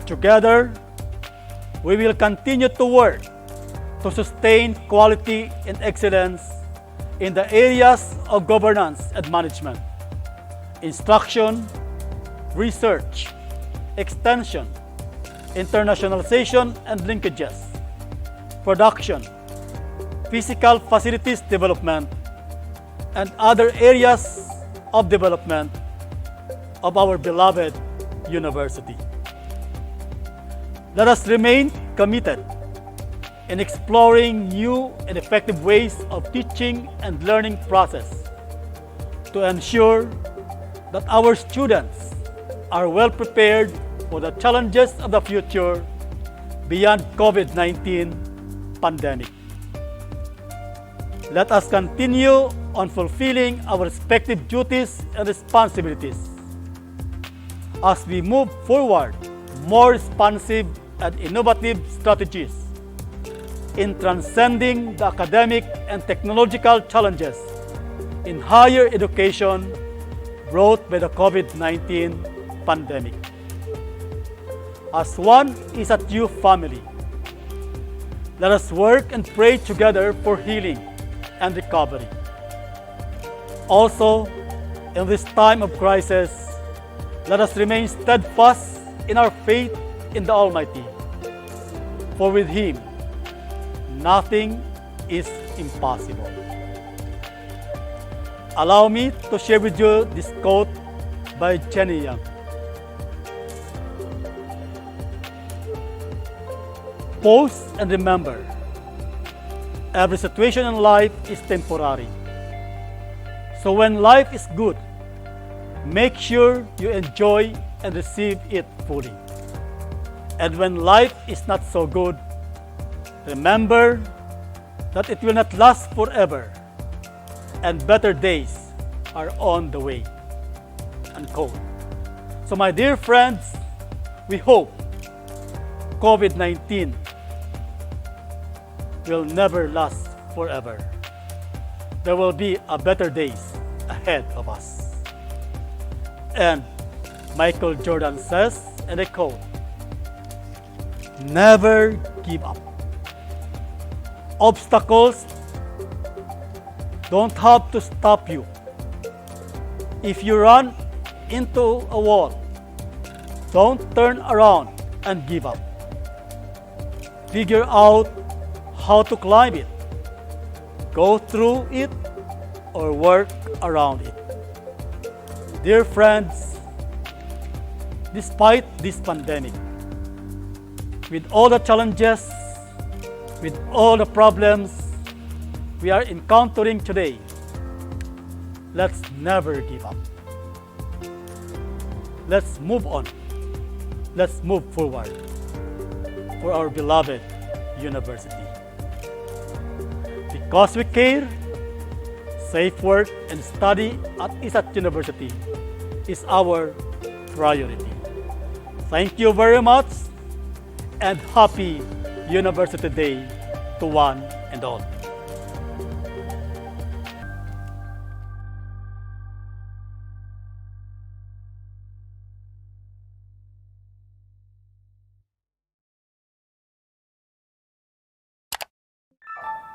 Together, we will continue to work to sustain quality and excellence in the areas of governance and management, instruction, research, extension, internationalization and linkages, production, physical facilities development, and other areas of development of our beloved university. Let us remain committed in exploring new and effective ways of teaching and learning process to ensure that our students are well prepared for the challenges of the future beyond COVID-19 pandemic. Let us continue on fulfilling our respective duties and responsibilities as we move forward more responsive and innovative strategies in transcending the academic and technological challenges in higher education brought by the COVID-19 pandemic. As one ISAT-U family, let us work and pray together for healing and recovery. Also, in this time of crisis, let us remain steadfast in our faith in the Almighty. For with Him, nothing is impossible. Allow me to share with you this quote by Jenny Young. Pause and remember, every situation in life is temporary. So when life is good, make sure you enjoy and receive it fully. And when life is not so good, remember that it will not last forever and better days are on the way. Unquote. So my dear friends, we hope COVID-19 will never last forever. There will be a better days ahead of us. And Michael Jordan says, and I quote, "Never give up. Obstacles don't have to stop you. If you run into a wall, don't turn around and give up. Figure out how to climb it. Go through it or work around it." Dear friends, despite this pandemic, with all the challenges, with all the problems we are encountering today, let's never give up. Let's move on. Let's move forward for our beloved university. Because we care, safe work and study at ISAT University is our priority. Thank you very much and happy University Day to one and all.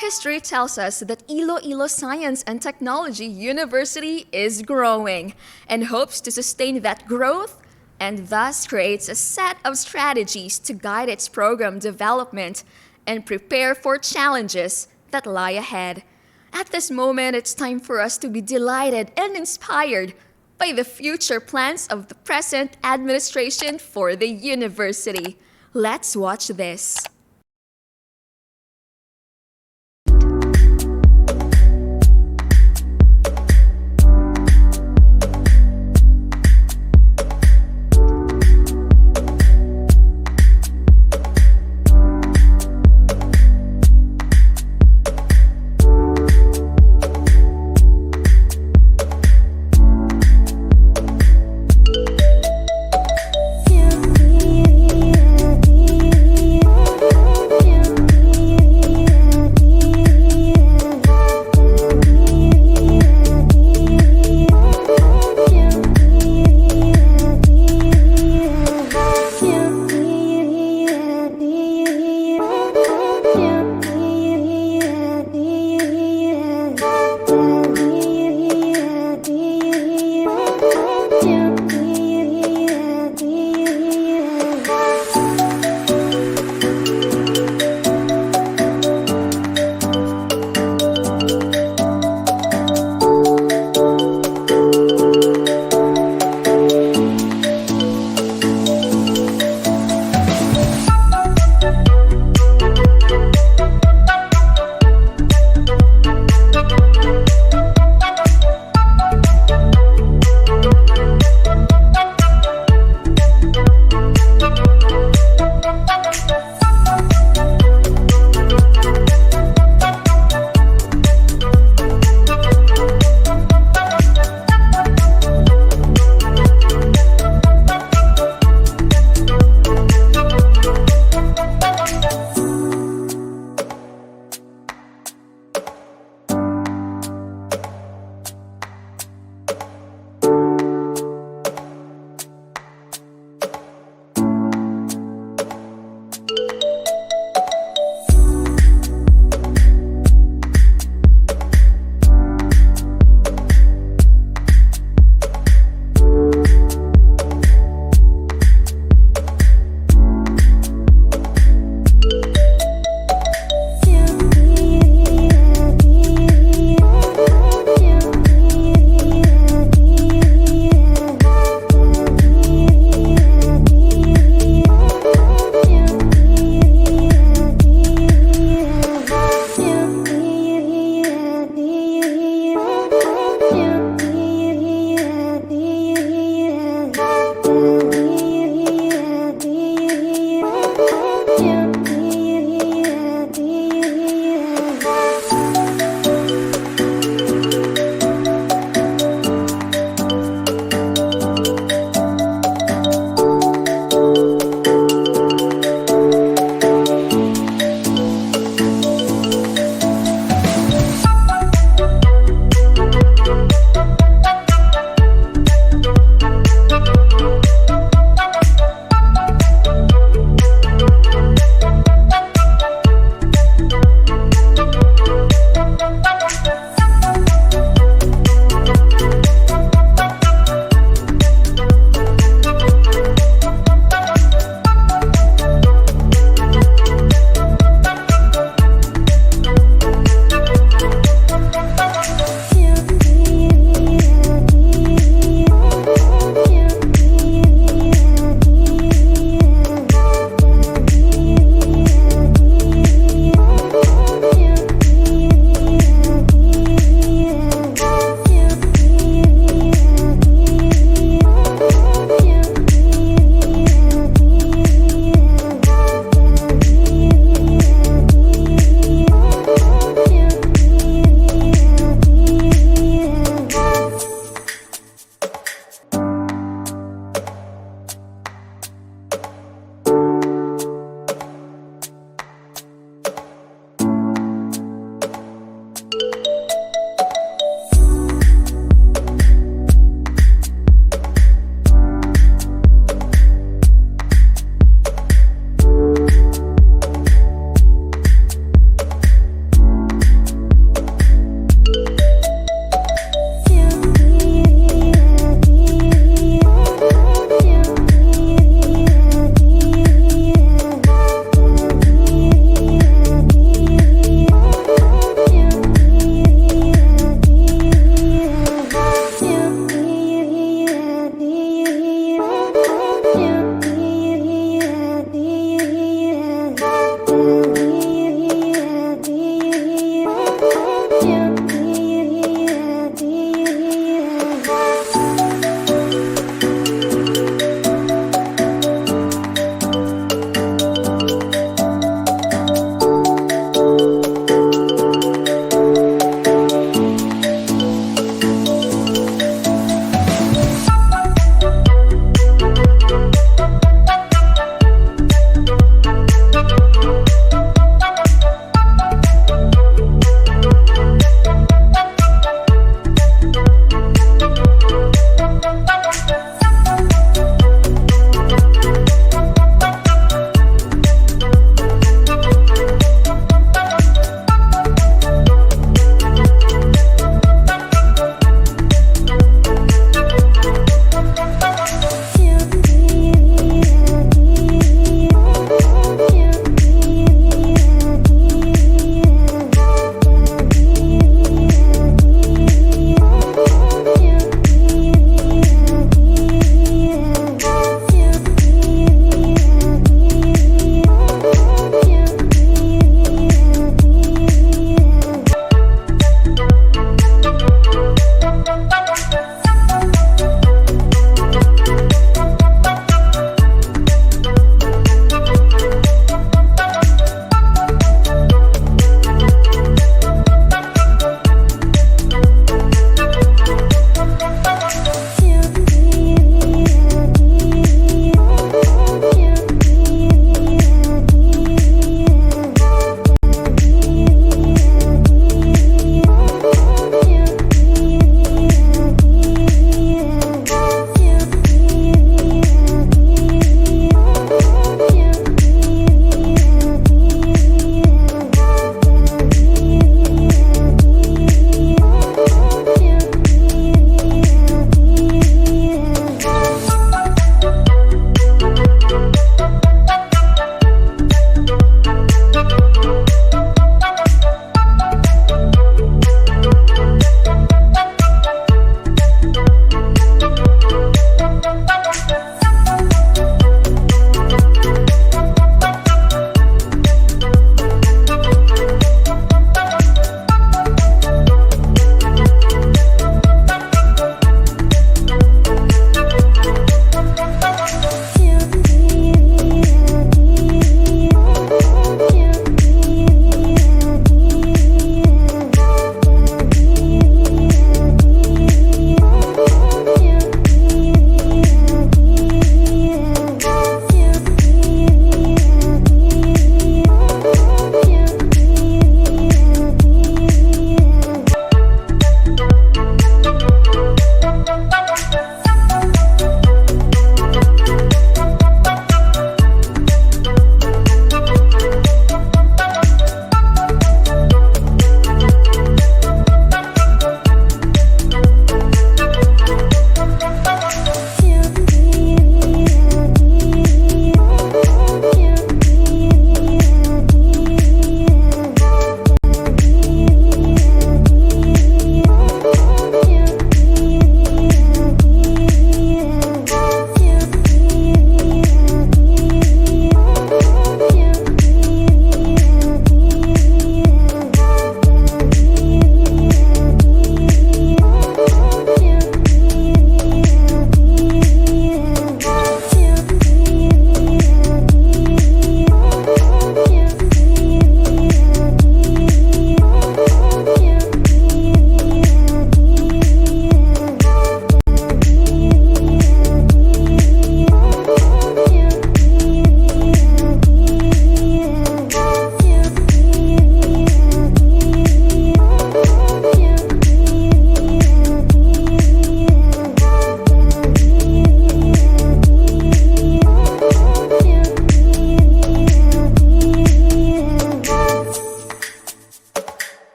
History tells us that Iloilo Science and Technology University is growing and hopes to sustain that growth and thus creates a set of strategies to guide its program development and prepare for challenges that lie ahead. At this moment, it's time for us to be delighted and inspired by the future plans of the present administration for the university. Let's watch this.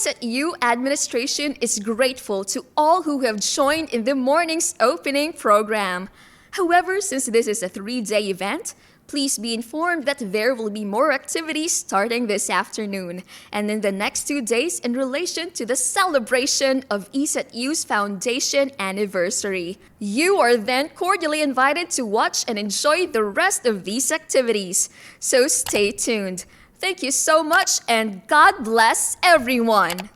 ISAT-U administration is grateful to all who have joined in the morning's opening program. However, since this is a 3-day event, please be informed that there will be more activities starting this afternoon and in the next 2 days in relation to the celebration of ISAT-U's foundation anniversary. You are then cordially invited to watch and enjoy the rest of these activities. So stay tuned. Thank you so much and God bless everyone.